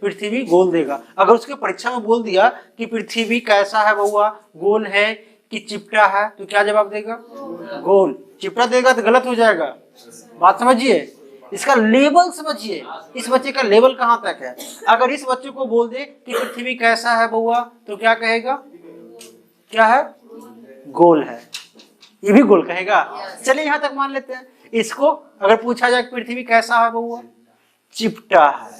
पृथ्वी गोल देगा। अगर उसके परीक्षा में बोल दिया कि पृथ्वी कैसा है बउआ, गोल है कि चिपटा है, तो क्या जवाब देगा? गोल। चिपटा देगा तो गलत हो जाएगा। बात समझिए, इसका लेवल समझिए, इस बच्चे का लेवल कहां तक है। अगर इस बच्चे को बोल दे कि पृथ्वी कैसा है बउआ, तो क्या कहेगा? क्या है? गोल है। ये भी गोल कहेगा। चलिए यहां तक मान लेते हैं। इसको अगर पूछा जाए पृथ्वी कैसा है बउआ, चिपटा है,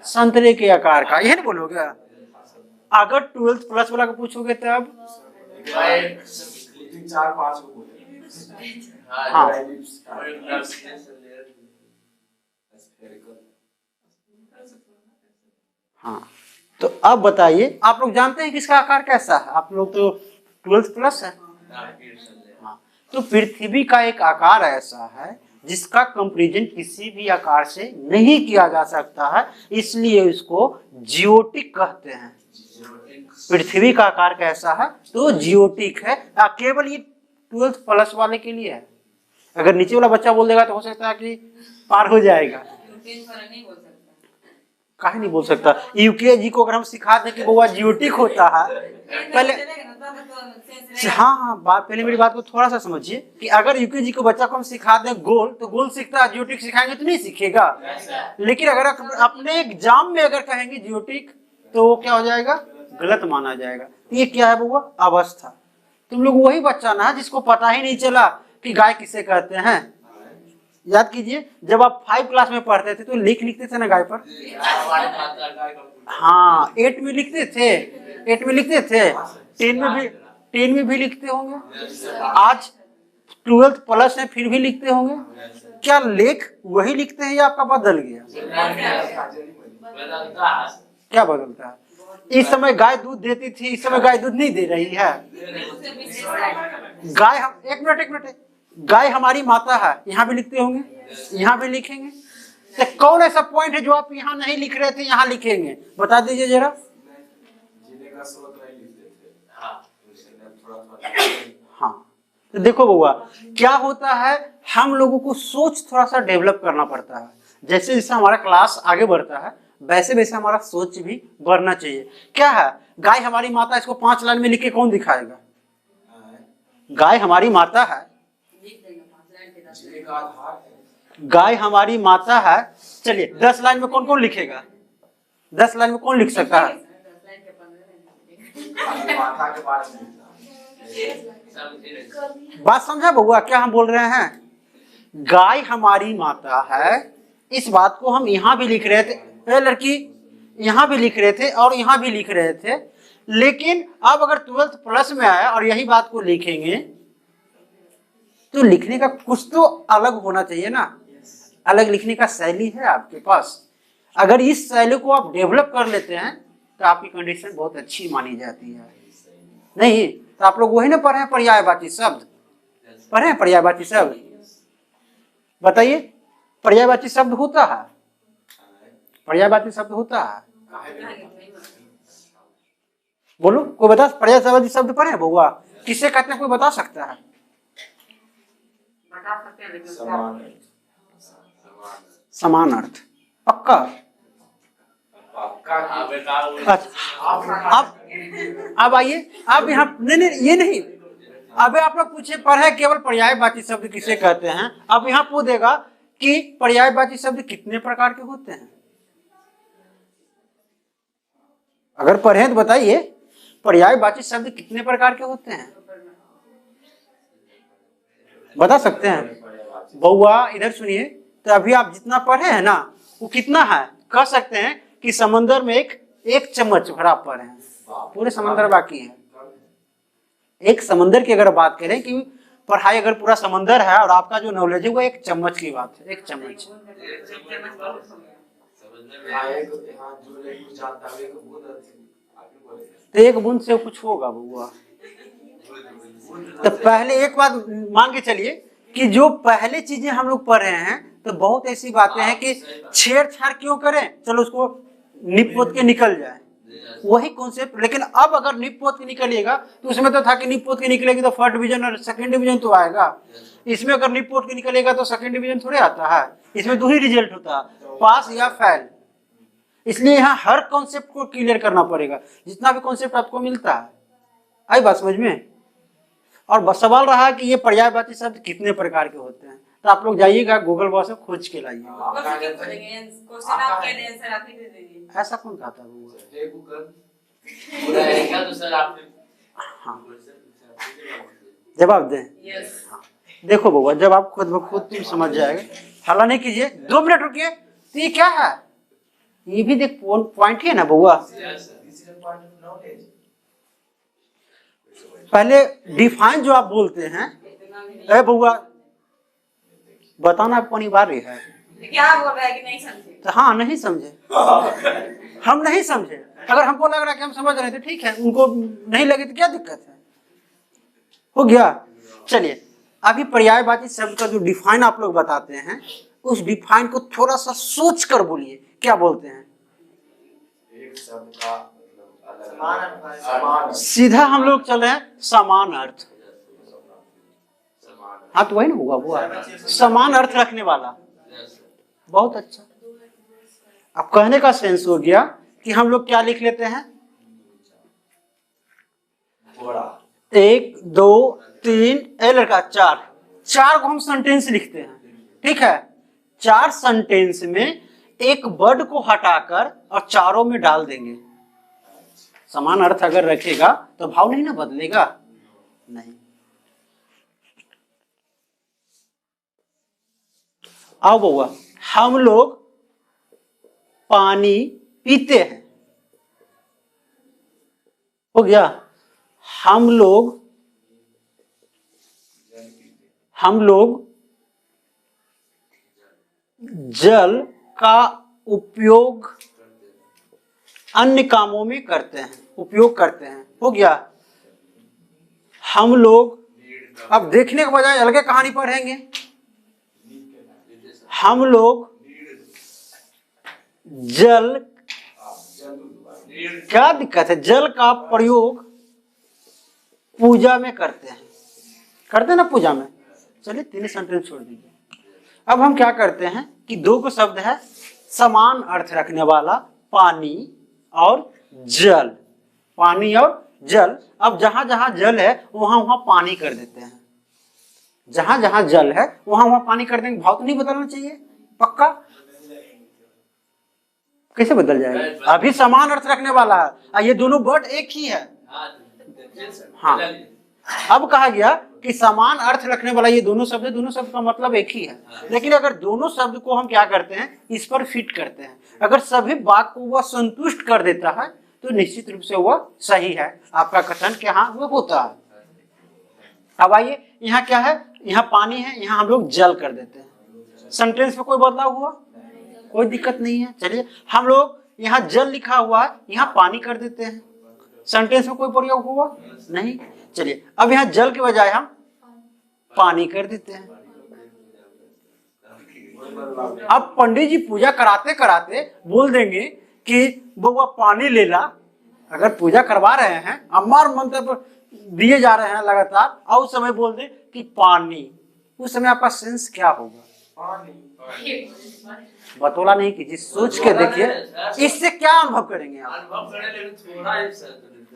संतरे के आकार का, यही नहीं बोलोगे? अगर 12th प्लस वाला को पूछोगे तब हाँ, हाँ। तो अब बताइए, आप लोग जानते हैं कि इसका आकार कैसा है? आप लोग तो 12th प्लस है। हाँ, तो पृथ्वी का एक आकार ऐसा है जिसका कंपैरिजन किसी भी आकार से नहीं किया जा सकता है, इसलिए इसको जियोटिक कहते हैं। पृथ्वी का आकार कैसा है? तो जियोटिक है। केवल ये 12th प्लस वाले के लिए है। अगर नीचे वाला बच्चा बोल देगा तो हो सकता है कि पार हो जाएगा। काहे नहीं बोल सकता? यूकेजी को अगर हम सिखा दें कि वो जियोटिक होता है, पहले हाँ, बात पहले मेरी बात को थोड़ा सा समझिए कि अगर यूकेजी को बच्चा को हम सिखा दें गोल, तो गोल सीखता है, जियोटिक सिखाएंगे तो नहीं सीखेगा। लेकिन अगर अपने एग्जाम में अगर कहेंगे जियोटिक, तो वो क्या हो जाएगा? गलत माना जाएगा। ये क्या है बउआ? अवस्था। तुम लोग वही बच्चा ना जिसको पता ही नहीं चला कि गाय किसे कहते हैं। याद कीजिए, जब आप 5 क्लास में पढ़ते थे तो लिखते थे ना गाय पर। हाँ, 8 में लिखते थे, 10 में भी लिखते होंगे। आज 12th प्लस है, फिर भी लिखते होंगे। क्या लेख वही लिखते हैं या आपका बदल गया? क्या बदलता है? इस समय गाय दूध देती थी, इस समय गाय दूध नहीं दे रही है। गाय हम एक मिनट, गाय हमारी माता है, यहाँ भी लिखते होंगे, यहाँ भी लिखेंगे। तो कौन ऐसा पॉइंट है जो आप यहाँ नहीं लिख रहे थे, यहाँ लिखेंगे? बता दीजिए जरा। हाँ, तो देखो बउआ, क्या होता है, हम लोगों को सोच थोड़ा सा डेवलप करना पड़ता है। जैसे जैसे हमारा क्लास आगे बढ़ता है, वैसे वैसे हमारा सोच भी बढ़ना चाहिए। क्या है? गाय हमारी माता, इसको 5 लाइन में लिख के कौन दिखाएगा? गाय हमारी माता है, गाय हमारी माता है। चलिए 10 लाइन में कौन कौन लिखेगा? 10 लाइन में कौन लिख सकता है? बात समझा बउआ क्या हम बोल रहे हैं? गाय हमारी माता है, इस बात को हम यहाँ भी लिख रहे थे, लड़की यहाँ भी लिख रहे थे और यहाँ भी लिख रहे थे। लेकिन अब अगर 12th प्लस में आया और यही बात को लिखेंगे, तो लिखने का कुछ तो अलग होना चाहिए ना। अलग लिखने का शैली है आपके पास। अगर इस शैली को आप डेवलप कर लेते हैं तो आपकी कंडीशन बहुत अच्छी मानी जाती है। नहीं तो आप लोग वही ना पढ़े हैं पर्यायवाची शब्द, पढ़े हैं पर्यायवाची शब्द? बताइए पर्यायवाची शब्द होता है, पर्यायवाची शब्द होता है? बोलो कोई बता, पर्यायवाची शब्द पढ़े हैं बउआ? किससे कहते हैं, कोई बता सकता है? बता सकते हैं लेकिन क्या? समान अर्थ, पक्का? अच्छा अब आइए, अब यहाँ नहीं ये नहीं, अबे आप लोग पूछे पढ़े केवल पर्यायवाची शब्द किसे कहते हैं, अब यहाँ पूछेगा कि पर्यायवाची शब्द कितने प्रकार के होते हैं। अगर पढ़े तो बताइए पर्यायवाची शब्द कितने प्रकार के होते हैं, बता सकते हैं? बउआ इधर सुनिए, तो अभी आप जितना पढ़े हैं ना वो कितना है, कह सकते हैं कि समंदर में एक चम्मच भर आप पढ़े हैं, पूरे समंदर बाकी है। एक समंदर की अगर बात करें कि पढ़ाई अगर पूरा समंदर है और आपका जो नॉलेज है वो एक चम्मच की बात है, एक चम्मच। तो एक बूंद से कुछ होगा बउआ? तो पहले एक बात मान के चलिए कि जो पहले चीजें हम लोग पढ़ रहे हैं तो बहुत ऐसी बातें हैं कि छेड़छाड़ क्यों करें, चलो उसको निप पोत के निकल जाए, वही कॉन्सेप्ट। लेकिन अब अगर निप पोत के निकलिएगा तो उसमें तो था कि निप पोत के निकलेगी तो फर्स्ट डिवीजन और सेकंड डिवीजन तो आएगा, इसमें अगर निप पोत के निकलेगा तो सेकंड डिवीजन थोड़े आता है, इसमें दो ही रिजल्ट होता है, पास या फेल। इसलिए यहाँ हर कॉन्सेप्ट को क्लियर करना पड़ेगा, जितना भी कॉन्सेप्ट आपको मिलता है। आई बात समझ में? और बस सवाल रहा कि ये पर्यायवाची शब्द कितने प्रकार के होते हैं, तो आप लोग जाइएगा गूगल बॉक्स में खोज के लाइए। ऐसा कौन कहता है? हाँ जवाब दें। हाँ देखो बउआ, जब आप खुद ब खुद तुम समझ जाएगा, हल्ला नहीं कीजिए, 2 मिनट रुकिए। तो ये क्या है, ये भी देख पॉइंट ही है ना बउआ। पहले डिफाइन जो आप बोलते हैं, अरे बउआ बताना आपको अनिवार्य है। क्या बोल रहा है कि नहीं समझे? तो हाँ नहीं समझे, हम नहीं समझे, अगर हमको लग रहा है कि हम समझ रहे थे ठीक है, उनको नहीं लगे तो क्या दिक्कत है, हो गया। चलिए अभी पर्यायवाची शब्द का जो डिफाइन आप लोग बताते हैं, उस डिफाइन को थोड़ा सा सोच कर बोलिए, क्या बोलते हैं? एक शब्द का सीधा हम लोग चले हैं समान अर्थ। हाँ तो वही ना होगा वो, समान अर्थ रखने वाला। बहुत अच्छा, अब कहने का सेंस हो गया कि हम लोग क्या लिख लेते हैं, 1 2 3 लड़का 4 को हम सेंटेंस लिखते हैं, ठीक है। 4 सेंटेंस में एक वर्ड को हटाकर और चारों में डाल देंगे। समान अर्थ अगर रखेगा तो भाव नहीं ना बदलेगा, नहीं। आओ बउआ, हम लोग पानी पीते हैं, हो गया। हम लोग जल का उपयोग अन्य कामों में करते हैं, उपयोग करते हैं, हो गया। हम लोग, अब देखने के बजाय अलग कहानी पढ़ेंगे, हम लोग जल, क्या दिक्कत है, जल का प्रयोग पूजा में करते हैं ना पूजा में। चलिए 3 सेंटेंस छोड़ दीजिए। अब हम क्या करते हैं कि 2 को शब्द है समान अर्थ रखने वाला, पानी और जल, पानी और जल। अब जहां जहां जल है वहां वहां पानी कर देते हैं, जहां जहां जल है वहां वहां पानी कर देंगे। भाव तो नहीं बदलना चाहिए, पक्का? कैसे बदल जाएगा? अभी समान अर्थ रखने वाला है, ये दोनों वर्ड एक ही है। हाँ अब कहा गया कि समान अर्थ रखने वाला ये दोनों शब्द का मतलब एक ही है। लेकिन अगर दोनों शब्द को हम क्या करते हैं, इस पर फिट करते हैं, अगर सभी बात को वह संतुष्ट कर देता है तो निश्चित रूप से वह सही है, आपका कथन के हाँ वो होता है। अब आइए यहाँ क्या है, यहाँ पानी है, यहाँ हम लोग जल कर देते हैं। सेंटेंस में कोई बदलाव हुआ? कोई दिक्कत नहीं है। चलिए हम लोग यहाँ जल लिखा हुआ है, यहाँ पानी कर देते हैं। सेंटेंस में कोई प्रयोग हुआ नहीं। चलिए अब यहाँ जल के बजाय हम पानी कर देते हैं। अब पंडित जी पूजा कराते कराते बोल देंगे कि बउआ पानी ले ला। अगर पूजा करवा रहे हैं, अमार मंत्र दिए जा रहे हैं लगातार, और उस समय बोल दे कि पानी, उस समय आपका सेंस क्या होगा? बतौला नहीं कीजिए, सोच के देखिए, इससे क्या अनुभव करेंगे आप? अनुभव करने लेकिन थोड़ा ही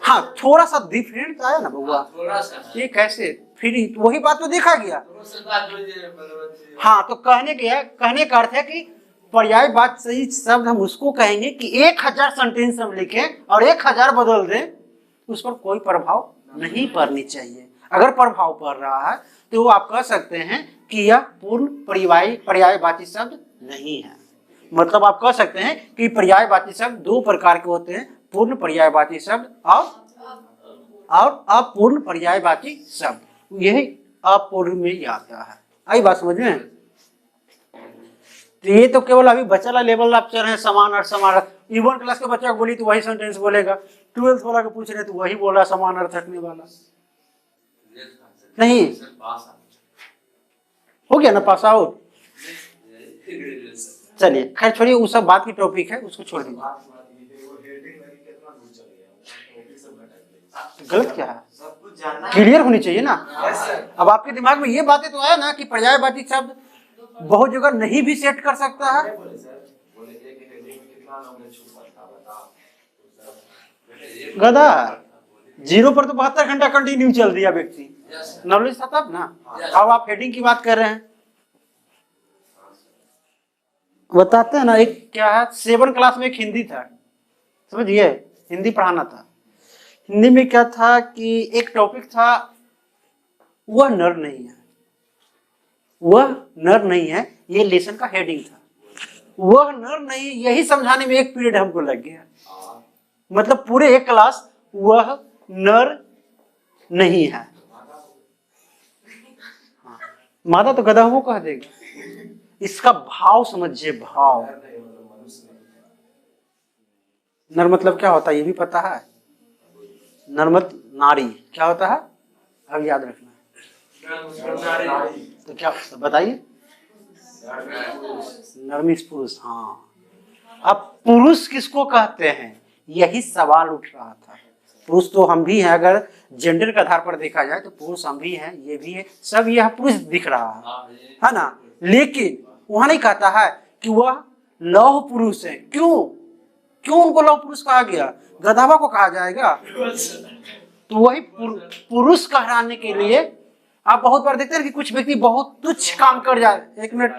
हाँ, थोड़ा सा डिफरेंट आया ना बउआ। थोड़ा सा ये कैसे? फिर वही बात तो देखा गया। थोड़ा सा बात हो जाए। हाँ, तो कहने का अर्थ है कि पर्याय बात सही शब्द हम उसको कहेंगे कि 1000 सेंटेंस हम लिखें और 1000 बदल दें, उस पर कोई प्रभाव नहीं पड़नी चाहिए। अगर प्रभाव पड़ रहा है तो आप कह सकते हैं कि यह पूर्ण पर्यायवाची शब्द नहीं है। मतलब आप कह सकते हैं कि पर्यायवाची शब्द दो प्रकार के होते हैं, पूर्ण पर्यायवाची शब्द और अपूर्ण पर्यायवाची शब्द। यही अपूर्ण में ही आता है। आई बात समझ में? तो ये तो केवल अभी बच्चा वाला लेवल आप चल रहे हैं, समान अर्थ समान अर्थ। E1 क्लास के बच्चा को बोली तो वही सेंटेंस बोलेगा, 12th वाला को पूछ रहे तो वही बोल रहा समान अर्थ रखने वाला। नहीं हो गया ना पास आउट? चलिए खैर छोड़िए, वो सब बात की टॉपिक है, उसको छोड़ दीजिए। गलत क्या है? क्लियर होनी चाहिए ना। अब आपके दिमाग में ये बातें तो आया ना कि पर्यायवाची शब्द बहुत जगह नहीं भी सेट कर सकता है। गधा 0 पर तो 72 घंटा कंटिन्यू चल दिया व्यक्ति, नॉलेज था तब ना। अब आप हेडिंग की बात कर रहे हैं, बताते हैं ना। एक क्या है, 7 क्लास में एक हिंदी था, समझिए, हिंदी पढ़ाना था। हिंदी में क्या था कि एक टॉपिक था, वह नर नहीं है, वह नर नहीं है, ये लेसन का हेडिंग था। वह नर नहीं, यही समझाने में एक पीरियड हमको लग गया। मतलब पूरे एक क्लास वह नर नहीं है। मादा तो गधा वो कह देगा। इसका भाव समझिए, भाव। नर मतलब क्या होता है ये भी पता है? नर मतलब नारी क्या होता है, अब याद रखना। तो क्या बताइए? नर पुरुष। हाँ, अब पुरुष किसको कहते हैं, यही सवाल उठ रहा था। पुरुष तो हम भी हैं, अगर जेंडर के आधार पर देखा जाए तो पुरुष हम भी हैं, ये भी है, सब यह पुरुष दिख रहा है ना। लेकिन वहां नहीं कहता है कि वह लौह पुरुष है। क्यों उनको लौह पुरुष कहा गया? गधावा को कहा जाएगा? तो वही पुरुष कहलाने के लिए आप बहुत बार देखते हैं कि कुछ व्यक्ति बहुत तुच्छ काम कर जाते, एक मिनट,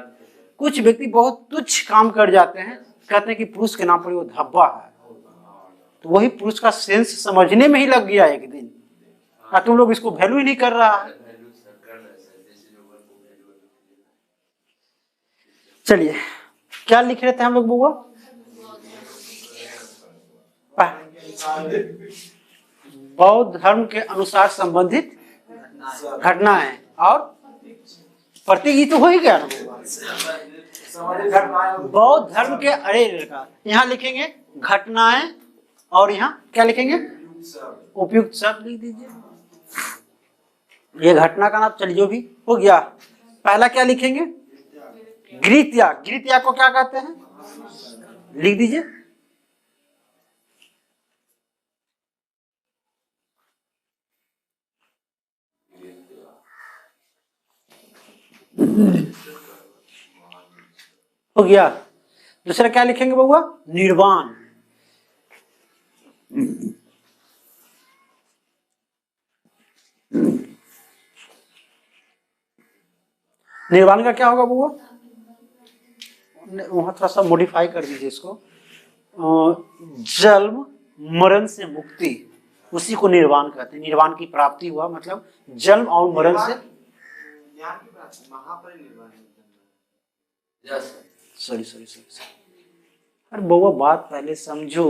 कुछ व्यक्ति बहुत तुच्छ काम कर जाते हैं, कहते हैं कि पुरुष के नाम पर वो धब्बा है। तो वही पुरुष का सेंस समझने में ही लग गया एक दिन, तुम लोग इसको वैल्यू ही नहीं कर रहा है। चलिए क्या लिख रहे थे हम लोग बुआ? बौद्ध धर्म के अनुसार संबंधित घटनाएं और प्रतीक, ये तो हो ही गया ना। बौद्ध धर्म के, अरे लड़का यहाँ लिखेंगे घटनाएं और यहाँ क्या लिखेंगे? उपयुक्त शब्द लिख दीजिए। ये घटना का नाम, चलिए जो भी हो गया। पहला क्या लिखेंगे? गृहत्याग। गृहत्याग को क्या कहते हैं, लिख दीजिए। हो गया। दूसरा क्या लिखेंगे बउआ? निर्वाण। निर्वाण का क्या होगा बउआ? वहां थोड़ा सा मॉडिफाई कर दीजिए इसको। जन्म मरण से मुक्ति, उसी को निर्वाण कहते हैं। निर्वाण की प्राप्ति हुआ मतलब जन्म और मरण से। सॉरी अरे बउआ बात पहले समझो,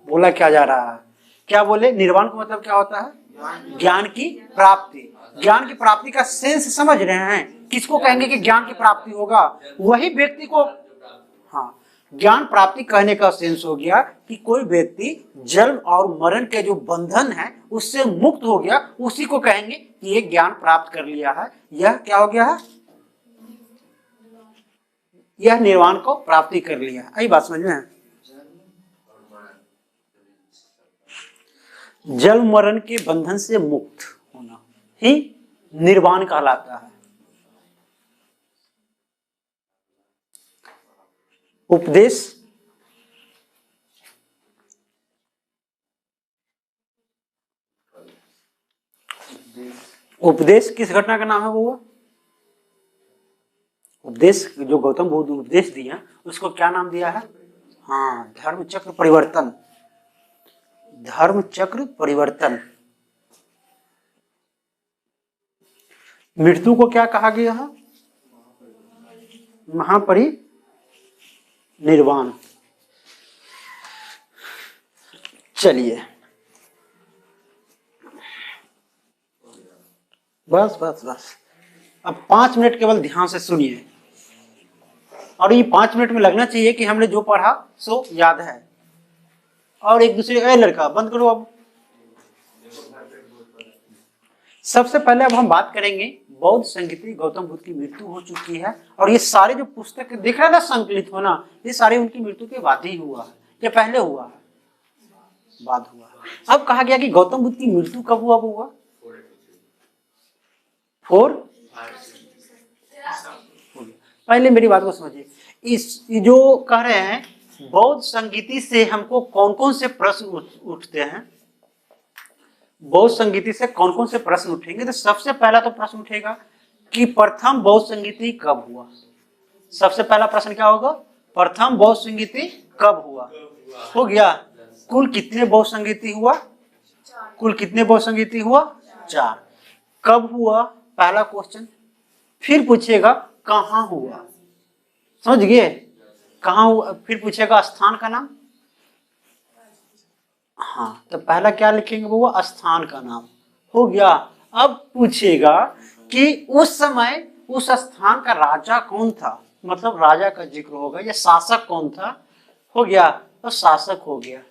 बोला क्या जा रहा है? क्या बोले? निर्वाण का मतलब क्या होता है? ज्ञान की प्राप्ति। ज्ञान की प्राप्ति का सेंस समझ रहे हैं? किसको कहेंगे कि ज्ञान की प्राप्ति होगा? वही व्यक्ति को, हाँ, ज्ञान प्राप्ति कहने का सेंस हो गया कि कोई व्यक्ति जन्म और मरण के जो बंधन है उससे मुक्त हो गया, उसी को कहेंगे कि ये ज्ञान प्राप्त कर लिया है। यह क्या हो गया है? यह निर्वाण को प्राप्ति कर लिया है। आई बात समझ में? जन्म मरण के बंधन से मुक्त होना ही निर्वाण कहलाता है। उपदेश उपदेश किस घटना का नाम है वो? उपदेश जो गौतम बुद्ध उपदेश दिया उसको क्या नाम दिया है? हाँ, धर्म चक्र परिवर्तन। धर्म चक्र परिवर्तन। मृत्यु को क्या कहा गया है? महापरिनिर्वाण। चलिए, बस बस बस, अब 5 मिनट केवल ध्यान से सुनिए, और ये 5 मिनट में लगना चाहिए कि हमने जो पढ़ा सो याद है। और एक दूसरे, ए लड़का बंद करो अब। सबसे पहले अब हम बात करेंगे बौद्ध संगीति गौतम बुद्ध की मृत्यु हो चुकी है, और ये सारे जो पुस्तक दिख रहा था संकलित होना, ये सारे उनकी मृत्यु के बाद ही हुआ है या पहले हुआ है? बाद हुआ है। अब कहा गया कि गौतम बुद्ध की मृत्यु कब हुआ? 4 पहले मेरी बात को समझिए। इस जो कह रहे हैं बौद्ध संगीति से हमको कौन कौन से प्रश्न उठते हैं? बौद्ध संगीति से कौन कौन से प्रश्न उठेंगे? तो सबसे पहला तो प्रश्न उठेगा कि प्रथम बौद्ध संगीति कब हुआ? सबसे पहला प्रश्न क्या होगा? प्रथम बौद्ध संगीति कब हुआ? हो गया। कुल कितने बौद्ध संगीति हुआ? कुल कितने बौद्ध संगीति हुआ? 4। कब हुआ? पहला क्वेश्चन। फिर पूछेगा कहाँ हुआ? समझ गए? कहाँ हुआ? फिर पूछेगा स्थान का नाम। हाँ, तो पहला क्या लिखेंगे वो? स्थान का नाम। हो गया। अब पूछेगा कि उस समय उस स्थान का राजा कौन था, मतलब राजा का जिक्र होगा, या शासक कौन था? हो गया, तो शासक हो गया।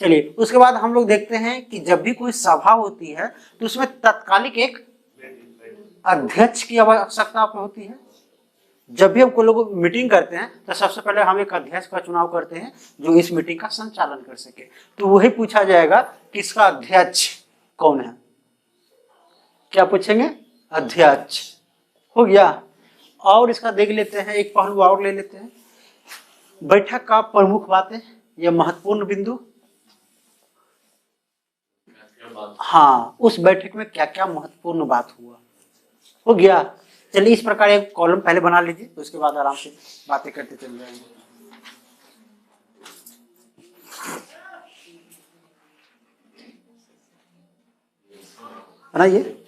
चलिए, उसके बाद हम लोग देखते हैं कि जब भी कोई सभा होती है तो उसमें तत्कालिक एक अध्यक्ष की आवश्यकता होती है। जब भी हम कोई लोग मीटिंग करते हैं तो सबसे पहले हम एक अध्यक्ष का चुनाव करते हैं जो इस मीटिंग का संचालन कर सके। तो वही पूछा जाएगा कि इसका अध्यक्ष कौन है? क्या पूछेंगे? अध्यक्ष। हो गया। और इसका देख लेते हैं, एक पहलू और ले लेते हैं, बैठक का प्रमुख बातें या महत्वपूर्ण बिंदु। हाँ, उस बैठक में क्या क्या महत्वपूर्ण बात हुआ। हो गया। चलिए, इस प्रकार एक कॉलम पहले बना लीजिए, तो उसके बाद आराम से बातें करते चल जाएंगे। बनाइए।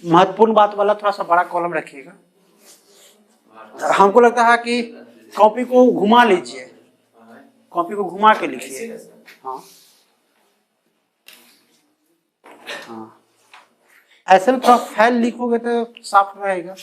महत्वपूर्ण बात वाला थोड़ा सा बड़ा कॉलम रखिएगा। हमको लगता है कि कॉपी को घुमा लीजिए, कॉपी को घुमा के लिखिए। हाँ हाँ, ऐसे में थोड़ा फैल लिखोगे तो साफ रहेगा।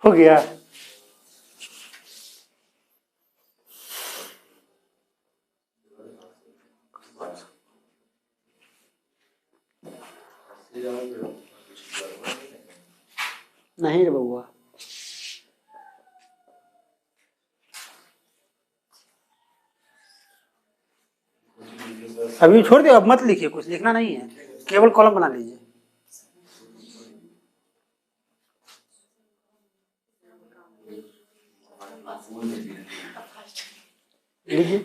हो गया। नहीं रे बउआ, अभी छोड़ दियो, अब मत लिखिए, कुछ लिखना नहीं है, केवल कॉलम बना लीजिए। लीजिए।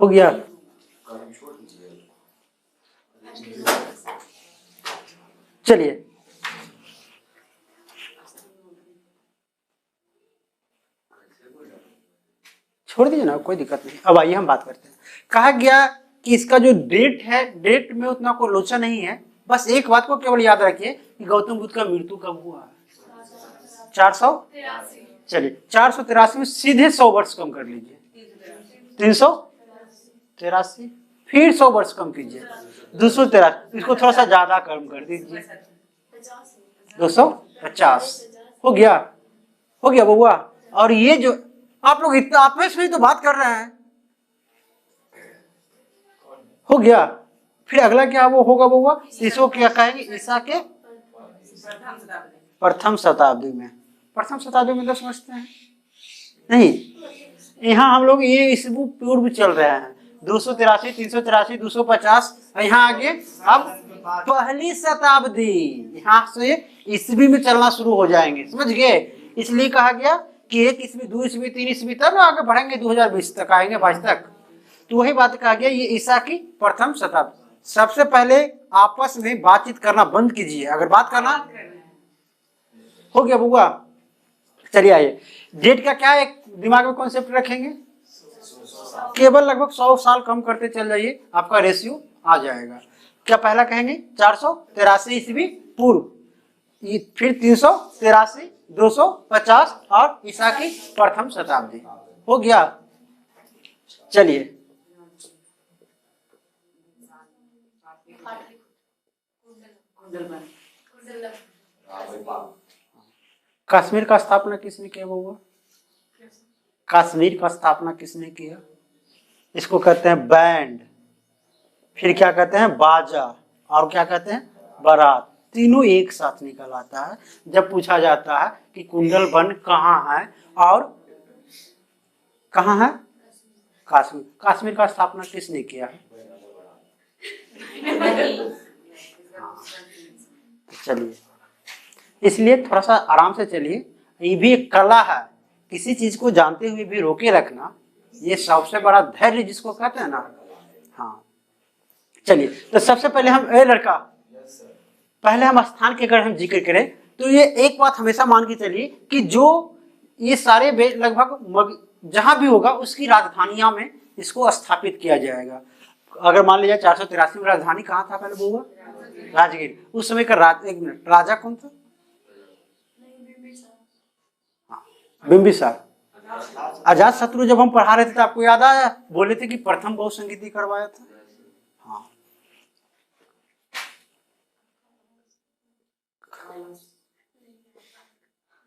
हो गया। चलिए, छोड़ दीजिए ना, कोई दिक्कत नहीं। अब आइए हम बात करते हैं। कहा गया कि इसका जो डेट है, डेट में उतना कोई लोचा नहीं है। बस एक बात को केवल याद रखिए कि गौतम बुद्ध का मृत्यु कब हुआ? 400, चलिए 483 में सीधे 100 वर्ष कम कर लीजिए, 383, फिर 100 वर्ष कम कीजिए, 283, इसको थोड़ा सा ज्यादा कम कर दीजिए, 250 हो गया, हो गया बउआ। और ये जो आप लोग इतना आपस में तो बात कर रहे हैं, हो गया। फिर अगला क्या वो होगा बउआ? इसको क्या कहेंगे? ईसा के प्रथम शताब्दी में। प्रथम शताब्दी में तो समझते हैं नहीं, यहाँ हम लोग ये ईसवी पूर्व चल रहे हैं, 283, 383, 250, यहाँ आगे अब पहली शताब्दी, यहाँ से ईसवी में चलना शुरू हो जाएंगे, समझ गए? इसलिए कहा गया कि 1 ईस्वी, 2 ईस्वी, 3 ईस्वी तक आगे बढ़ेंगे, 2020 तक आएंगे, 22 तक। तो वही बात कहा गया, ये ईसा की प्रथम शताब्दी। सबसे पहले आपस में बातचीत करना बंद कीजिए, अगर बात करना हो गया बुआ। चलिए आइए, डेट का क्या एक दिमाग में कॉन्सेप्ट रखेंगे? केवल लगभग 100 साल कम करते चल जाइए, आपका रेशियो आ जाएगा। क्या पहला कहेंगे? 483 ईस्वी पूर्व, फिर 383, 250 और ईसा की प्रथम शताब्दी, हो गया। चलिए कश्मीर का स्थापना किसने किया बउआ? कश्मीर का स्थापना किसने किया? इसको कहते हैं बैंड, फिर क्या कहते हैं? बाजा, और क्या कहते हैं? बारात। तीनों एक साथ निकल आता है जब पूछा जाता है कि कुंडलवन कहाँ है और कहाँ है? कश्मीर। कश्मीर का स्थापना किसने किया है? चलिए, इसलिए थोड़ा सा आराम से चलिए, ये भी एक कला है, किसी चीज को जानते हुए भी रोके रखना, ये सबसे बड़ा धैर्य जिसको कहते हैं ना। हाँ चलिए, तो सबसे पहले हम लड़का, पहले हम स्थान के अगर हम जिक्र करें तो ये एक बात हमेशा मान के चलिए कि जो ये सारे लगभग जहां भी होगा उसकी राजधानियां में इसको स्थापित किया जाएगा। अगर मान लीजिए 483 में राजधानी कहाँ था पहले बउआ? राजगीर। उस समय का एक मिनट, राजा कौन था? बिंबिसार। अजात शत्रु जब हम पढ़ा रहे थे तो आपको याद आया, बोले थे कि प्रथम बहु संगीति करवाया था। हाँ,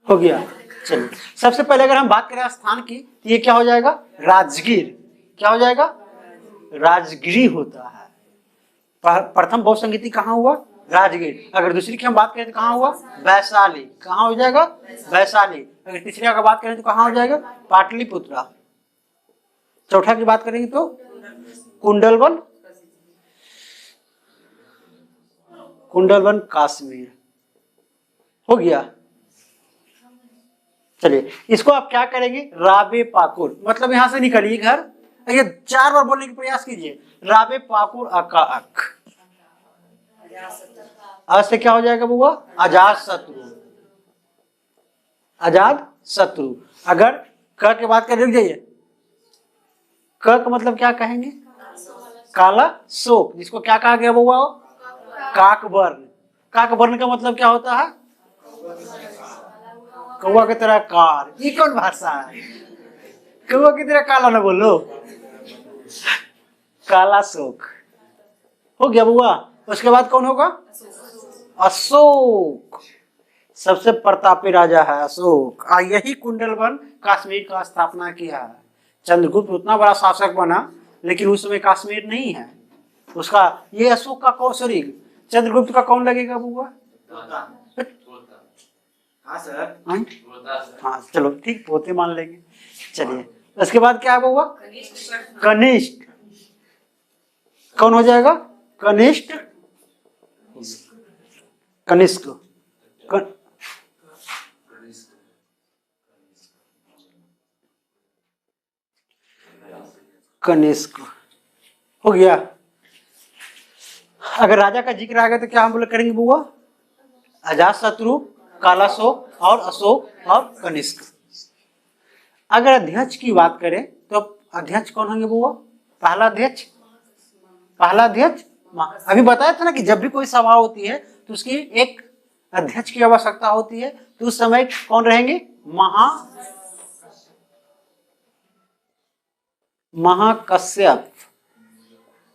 हो गया। चलिए, सबसे पहले अगर हम बात करें स्थान की तो ये क्या हो जाएगा? राजगीर। क्या हो जाएगा? राजगिरी होता है। प्रथम बहु संगीति कहाँ हुआ? राजगीर। अगर दूसरी की हम बात करें तो कहाँ हुआ? वैशाली। कहाँ हो जाएगा? वैशाली। अगर तीसरी अगर बात करें तो कहाँ हो जाएगा? पाटलिपुत्रा। चौथा की बात करेंगे तो कुंडलवन, कुंडलवन कश्मीर, हो गया। चलिए, इसको आप क्या करेंगे? राबे पाकुर, मतलब यहां से निकलिए घर, ये 4 बार बोलने का प्रयास कीजिए। राबे पाकुर अका अक, आज से क्या हो जाएगा बुआ? आजाद शत्रु। आजाद शत्रु। अगर क के बात कर, रुक जाइए, क का मतलब क्या कहेंगे? काला शोक, जिसको क्या कहा गया बुआ? काकवर्ण। काकवर्ण का मतलब क्या होता है? कौवा की तरह कार। ये कौन भाषा है? कौवा की तरह काला ना बोलो, काला शोक, हो गया बुआ। उसके बाद कौन होगा? अशोक। सबसे प्रतापी राजा है अशोक। यही कुंडलवन कश्मीर का स्थापना किया है। चंद्रगुप्त उतना बड़ा शासक बना, लेकिन उस समय कश्मीर नहीं है उसका। ये अशोक का कौन, सॉरी चंद्रगुप्त का कौन लगेगा बुआ? हाँ सर, हाँ चलो ठीक, पोते मान लेंगे। चलिए, उसके बाद क्या है बुआ? कनिष्ठ। कौन हो जाएगा? कनिष्ठ, कनिष्क, कनिष्क, हो गया। अगर राजा का जिक्र आ गया तो क्या हम बोले करेंगे बुआ? अजात शत्रु, कालाशोक और अशोक और कनिष्क। अगर अध्यक्ष की बात करें तो अध्यक्ष कौन होंगे बुआ? पहला अध्यक्ष अभी बताया था ना कि जब भी कोई सभा होती है तो उसकी एक अध्यक्ष की आवश्यकता होती है, तो उस समय कौन रहेंगे? महाकश्यप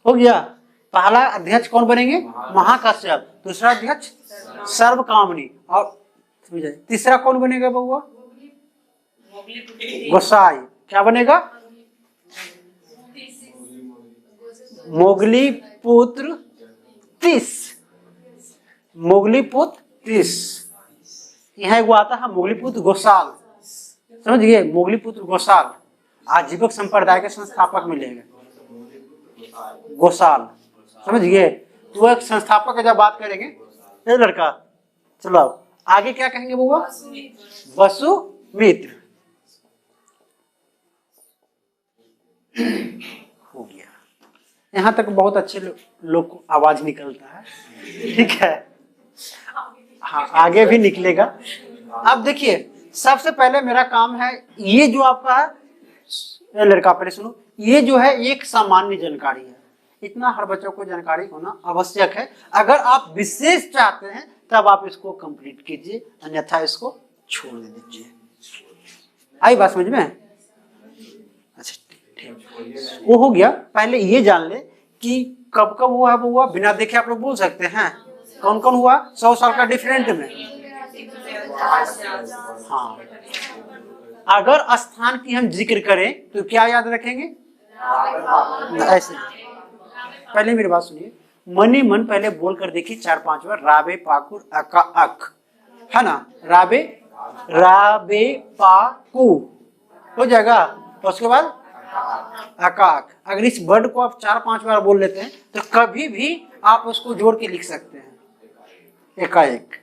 हो गया। पहला अध्यक्ष कौन बनेंगे? महाकश्यप। दूसरा अध्यक्ष सर्वकामनी। और तीसरा कौन बनेगा बउआ? गोसाई। क्या बनेगा? मोगलीपुत्र तीस। यहाँ एक आता है मोगलीपुत्र गोसाल, समझ गए? मोगलीपुत्र गोसाल आजीवक संप्रदाय के संस्थापक मिलेंगे, गोसाल, समझ गए? तो एक संस्थापक का जब बात करेंगे ये लड़का, चलो अब आगे क्या कहेंगे बुआ? वसुमित्र। हो गया। यहाँ तक बहुत अच्छे लोग को आवाज निकलता है, ठीक है? हाँ, आगे भी निकलेगा। अब देखिए, सबसे पहले मेरा काम है, ये जो आपका है लड़का, पहले सुनो, ये जो है एक सामान्य जानकारी है, इतना हर बच्चों को जानकारी होना आवश्यक है। अगर आप विशेष चाहते हैं तब आप इसको कंप्लीट कीजिए, अन्यथा इसको छोड़ दीजिए। आई बात समझ में? अच्छा ठीक, वो हो गया। पहले ये जान ले कि कब कब हुआ है बुआ, बिना देखे आप लोग बोल सकते हैं कौन कौन हुआ 100 साल का डिफरेंट में। हाँ, अगर स्थान की हम जिक्र करें तो क्या याद रखेंगे? ऐसे पहले मेरी बात सुनिए, मनी मन पहले बोल कर देखिए 4-5 बार, राबे पाकुर अका अक, है ना? राबे पाकू हो जाएगा। उसके बाद अकाक। अगर इस वर्ड को आप 4-5 बार बोल लेते हैं तो कभी भी आप उसको जोड़ के लिख सकते हैं, एकाएक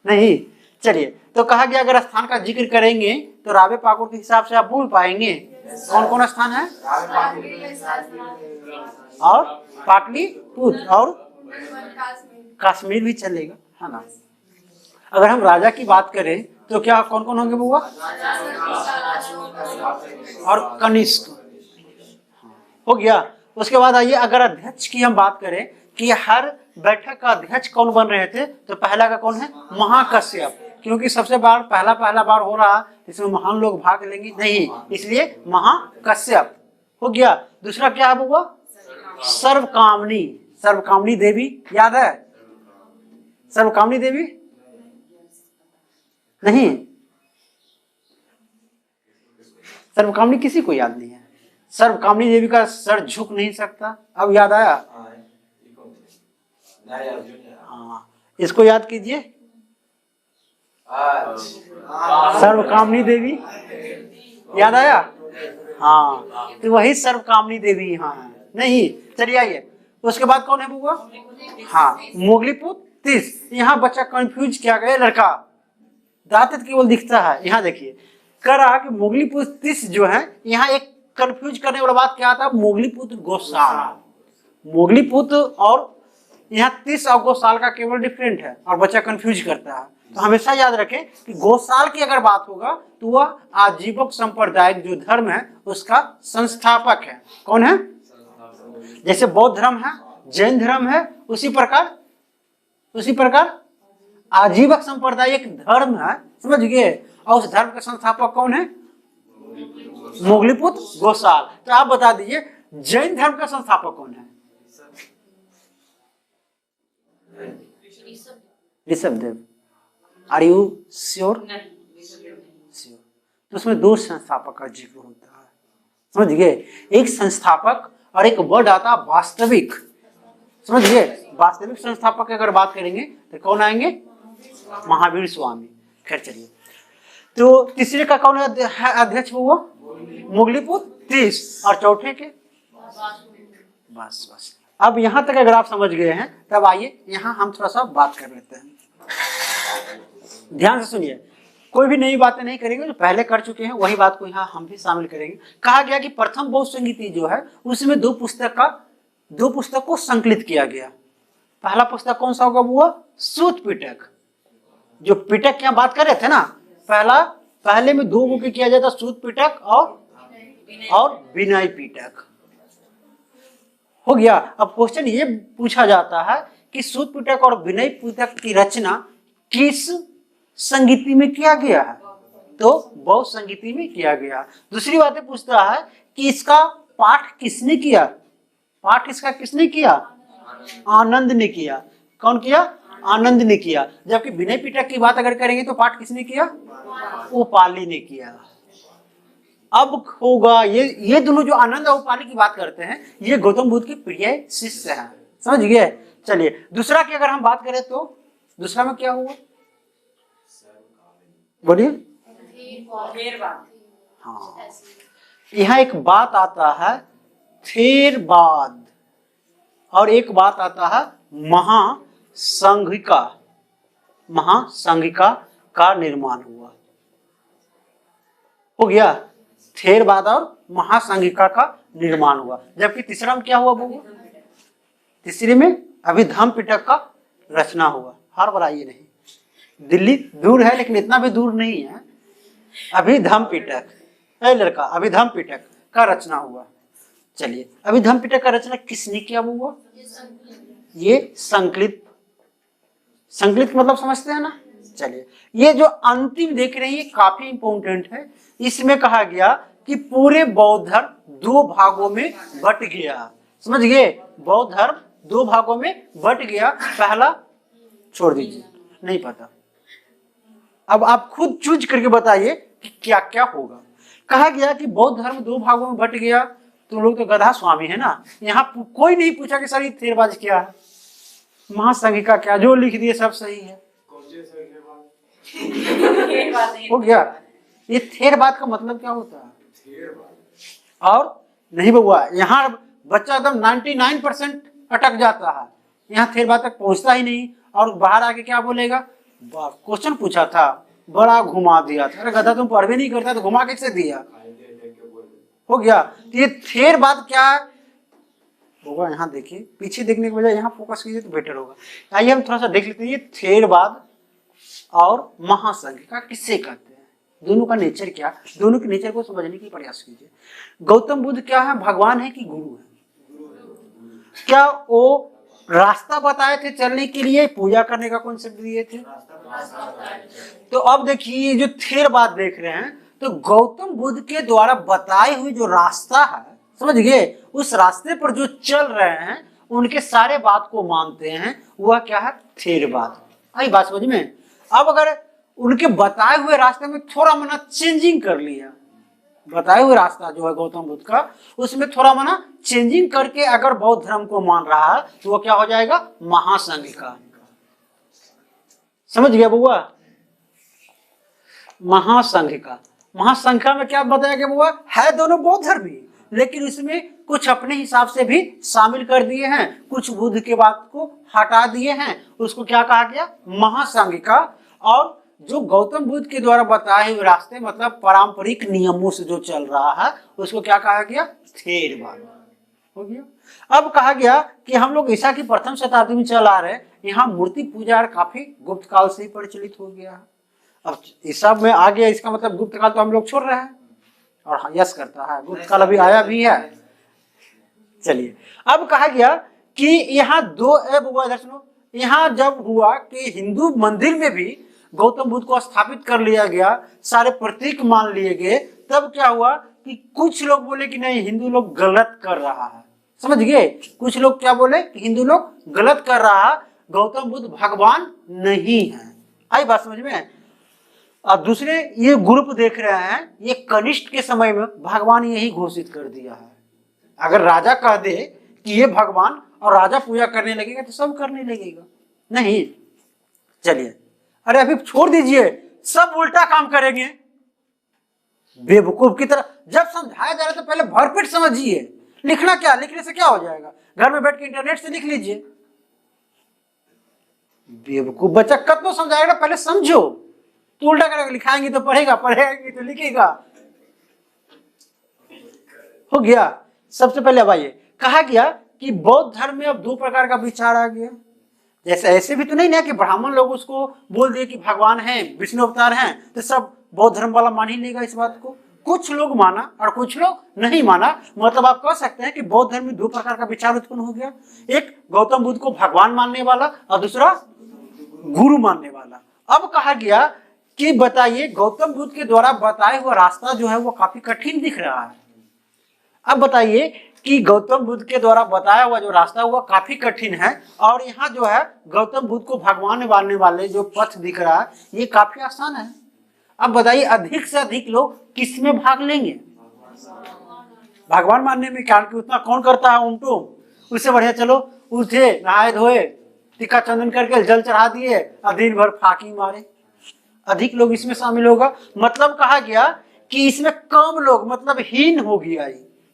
नहीं। चलिए, तो कहा गया अगर स्थान का जिक्र करेंगे तो राबे पाकुर के हिसाब से आप बोल पाएंगे कौन कौन स्थान है? और पाटलिपुत्र और कश्मीर भी चलेगा, है ना? अगर हम राजा की बात करें तो क्या कौन कौन होंगे बुआ? और कनिष्क हो गया। उसके बाद आइए, अगर अध्यक्ष की हम बात करें कि हर बैठक का अध्यक्ष कौन बन रहे थे, तो पहला का कौन है? महाकश्यप, क्योंकि सबसे बार पहला बार हो रहा, इसमें महान लोग भाग लेंगे नहीं, इसलिए महाकश्यप हो गया। दूसरा क्या है बुआ? सर्वकामनी देवी, याद है? सर्वकामनी देवी नहीं, सर्वकामनी किसी को याद नहीं है। सर्वकामनी देवी का सर झुक नहीं सकता, अब याद आया? हाँ, इसको याद कीजिए, सर्वकामनी देवी, याद आया? हाँ, तो वही सर्वकामनी देवी यहाँ है नहीं। चलिए आइए, उसके बाद कौन है बुआ? हाँ, मोगलीपुत्र तीस। यहाँ बच्चा कंफ्यूज क्या गया, लड़का दांत केवल दिखता है। यहाँ देखिए, कह रहा कि मोगलीपुत्र तीस जो है, यहाँ एक कंफ्यूज करने वाला बात क्या था? मोगलीपुत्र गोसाल। मोगलीपुत्र और यहाँ 30 और गोसाल का केवल डिफरेंट है और बच्चा कंफ्यूज करता है। तो हमेशा याद रखें कि गोसाल की अगर बात होगा तो वह आजीवक संप्रदाय जो धर्म है उसका संस्थापक है। कौन है? जैसे बौद्ध धर्म है, जैन धर्म है, उसी प्रकार आजीवक संप्रदाय एक धर्म है, समझ गए? और उस धर्म का संस्थापक कौन है? मोगलीपुत्र गोसाल। तो आप बता दीजिए जैन धर्म का संस्थापक कौन है? Rishabhdev. Are you sure? Sure. तो उसमें 2 संस्थापक का जिक्र होता है, समझ गए? एक संस्थापक और एक वर्ड आता वास्तविक, समझ गए? वास्तविक संस्थापक की अगर बात करेंगे तो कौन आएंगे? महावीर स्वामी। खैर चलिए, तो तीसरे का कौन है अध्यक्ष? हुआ मोगलीपुत्र 30 और चौथे के बस। अब यहां तक अगर आप समझ गए हैं तब आइए यहां हम थोड़ा सा बात कर लेते हैं। ध्यान से सुनिए, कोई भी नई बातें नहीं करेंगे, जो पहले कर चुके हैं वही बात को यहाँ हम भी शामिल करेंगे। कहा गया कि प्रथम बौद्ध संगीति जो है उसमें 2 पुस्तक को संकलित किया गया। पहला पुस्तक कौन सा होगा वो? सूत पिटक। जो पिटक की बात कर रहे थे ना, पहले में 2 बुक किया जाता, सूत पिटक और और विनय पिटक। हो गया। अब क्वेश्चन ये पूछा जाता है कि सूत पिटक और विनय पिटक की रचना किस संगीति में किया गया है? तो बहुत संगीति में किया गया। दूसरी बातें पूछता है कि इसका पाठ किसने किया? पाठ इसका किसने किया? आनंद ने किया। कौन किया? आनंद ने किया। जबकि विनय पिटक की बात अगर करेंगे तो पाठ किसने किया? उपाली ने किया। अब होगा ये दोनों जो आनंद और उपाली की बात करते हैं, ये गौतम बुद्ध के प्रिय शिष्य हैं। समझ गए? चलिए दूसरा की अगर हम बात करें तो दूसरा में क्या हुआ? बोलिए। हाँ, यहाँ एक बात आता है थेरवाद और एक बात आता है महासंघिका। महासंघिका का निर्माण हुआ। हो गया। थेरवाद और महासंघिका का निर्माण हुआ। जबकि तीसरा में क्या हुआ बबुआ? तीसरे में अभिधम्म पिटक का रचना हुआ। हर बार आइए नहीं, दिल्ली दूर है लेकिन इतना भी दूर नहीं है। अभिधम्म पिटक, लड़का अभिधम्म पिटक का रचना हुआ। चलिए, अभिधम्म पिटक का रचना किसने किया हुआ? ये संकलित। संकलित मतलब समझते हैं ना? चलिए, ये जो अंतिम देख रहे हैं ये काफी इंपॉर्टेंट है। इसमें कहा गया कि पूरे बौद्ध धर्म दो भागों में बट गया। समझ गए? बौद्ध धर्म दो भागों में बट गया। पहला छोड़ दीजिए, नहीं पता। अब आप खुद चूज करके बताइए कि क्या क्या होगा। कहा गया कि बौद्ध धर्म दो भागों में बट गया। तुम लोग तो गधा स्वामी है ना, यहाँ कोई नहीं पूछा कि सर ये थेरवाद क्या है, महासंघिका क्या, जो लिख दिए सब सही है। हो गया। ये थेरवाद का मतलब क्या होता है? और नहीं बउआ, यहाँ बच्चा एकदम 99% अटक जाता है, यहाँ थेरवाद तक पहुंचता ही नहीं और बाहर आके क्या बोलेगा? क्वेश्चन पूछा था, बड़ा घुमा दिया था। अरे गधा, तुम पढ़ भी नहीं करता तो घुमा कैसे दिया? हो गया। तो ये थेरवाद क्या है होगा? यहाँ देखिए, पीछे देखने के बजाय यहाँ फोकस कीजिए तो बेटर होगा। आइए हम थोड़ा सा देख लेते हैं ये थेरवाद और महासंघिका किससे कहते हैं, दोनों का नेचर क्या, दोनों के नेचर को समझने की प्रयास कीजिए। गौतम बुद्ध क्या है? भगवान है कि गुरु है? क्या वो रास्ता बताए थे चलने के लिए, पूजा करने का कॉन्सेप्ट दिए थे? तो अब देखिए जो थेरवाद देख रहे हैं, तो गौतम बुद्ध के द्वारा बताए हुए जो रास्ता है, समझ गए, उस रास्ते पर जो चल रहे हैं उनके सारे बात को मानते हैं, वह क्या है? थेरवाद। आई बात समझ में? अब अगर उनके बताए हुए रास्ते में थोड़ा मना चेंजिंग कर लिया, बताए हुए रास्ता जो है गौतम बुद्ध का, उसमें थोड़ा मना चेंजिंग करके अगर बौद्ध धर्म को मान रहा है तो वो क्या हो जाएगा? महासंघिका। समझ गया बुआ? महासंघिका। महासंघिका में क्या बताया गया बुआ? है दोनों बौद्ध धर्म ही, लेकिन इसमें कुछ अपने हिसाब से भी शामिल कर दिए हैं, कुछ बुद्ध के बात को हटा दिए हैं। उसको क्या कहा गया? महासंघिका। और जो गौतम बुद्ध के द्वारा बताए हुए रास्ते, मतलब पारंपरिक नियमों से जो चल रहा है, उसको क्या कहा गया? थेरवाद। हो गया। अब कहा गया कि हम लोग ईसा की प्रथम शताब्दी में चल आ रहे हैं, यहाँ मूर्ति पूजा काफी गुप्त काल से ही प्रचलित हो गया है। अब ईसा में आ गया, इसका मतलब गुप्त काल तो हम लोग छोड़ रहे हैं, और यस करता है, गुप्त काल अभी आया भी है। चलिए, अब कहा गया कि यहाँ दो इधर सुनो, यहाँ जब हुआ कि हिंदू मंदिर में भी गौतम बुद्ध को स्थापित कर लिया गया, सारे प्रतीक मान लिए गए, तब क्या हुआ कि कुछ लोग बोले कि नहीं, हिंदू लोग गलत कर रहा है। समझ गए? कुछ लोग क्या बोले कि हिंदू लोग गलत कर रहा है, गौतम बुद्ध भगवान नहीं है। आई बात समझ में? अब दूसरे ये ग्रुप देख रहे हैं, ये कनिष्ठ के समय में भगवान यही घोषित कर दिया है। अगर राजा कह दे कि ये भगवान और राजा पूजा करने लगेगा तो सब करने लगेगा। नहीं, चलिए, अरे अभी छोड़ दीजिए, सब उल्टा काम करेंगे बेवकूफ की तरह। जब समझाया जा रहा है तो पहले भरपेट समझिए। लिखना क्या, लिखने से क्या हो जाएगा? घर में बैठ के इंटरनेट से लिख लीजिए। बेवकूफ बच्चा कब तो समझाएगा, पहले समझो। तो उल्टा करेगा, लिखाएंगे तो पढ़ेगा, पढ़ेंगे तो लिखेगा। हो गया। सबसे पहले अब आइए, कहा गया कि बौद्ध धर्म में अब दो प्रकार का विचार आ गया। जैसे ऐसे भी तो नहीं ना कि ब्राह्मण लोग उसको बोल दिए कि भगवान है, विष्णु अवतार हैं, तो सब बौद्ध धर्म वाला मान ही लेगा इस बात को। कुछ लोग माना और कुछ लोग नहीं माना। मतलब आप कह सकते हैं कि बौद्ध धर्म में दो प्रकार का विचार उत्पन्न हो गया, एक गौतम बुद्ध को भगवान मानने वाला और दूसरा गुरु मानने वाला। अब कहा गया कि बताइए गौतम बुद्ध के द्वारा बताया हुआ रास्ता जो है वो काफी कठिन दिख रहा है। अब बताइए कि गौतम बुद्ध के द्वारा बताया हुआ जो रास्ता हुआ काफी कठिन है और यहाँ जो है गौतम बुद्ध को भगवान मानने वाले जो पथ दिख रहा है ये काफी आसान है। अब बताइए अधिक से अधिक लोग किस में भाग लेंगे? भगवान मानने में, क्या कि उतना कौन करता है उमटो। उससे बढ़िया चलो उठे नहाए धोए टीका चंदन करके जल चढ़ा दिए और दिन भर फाकी मारे। अधिक लोग इसमें शामिल होगा। मतलब कहा गया कि इसमें कम लोग, मतलब हीन हो गया,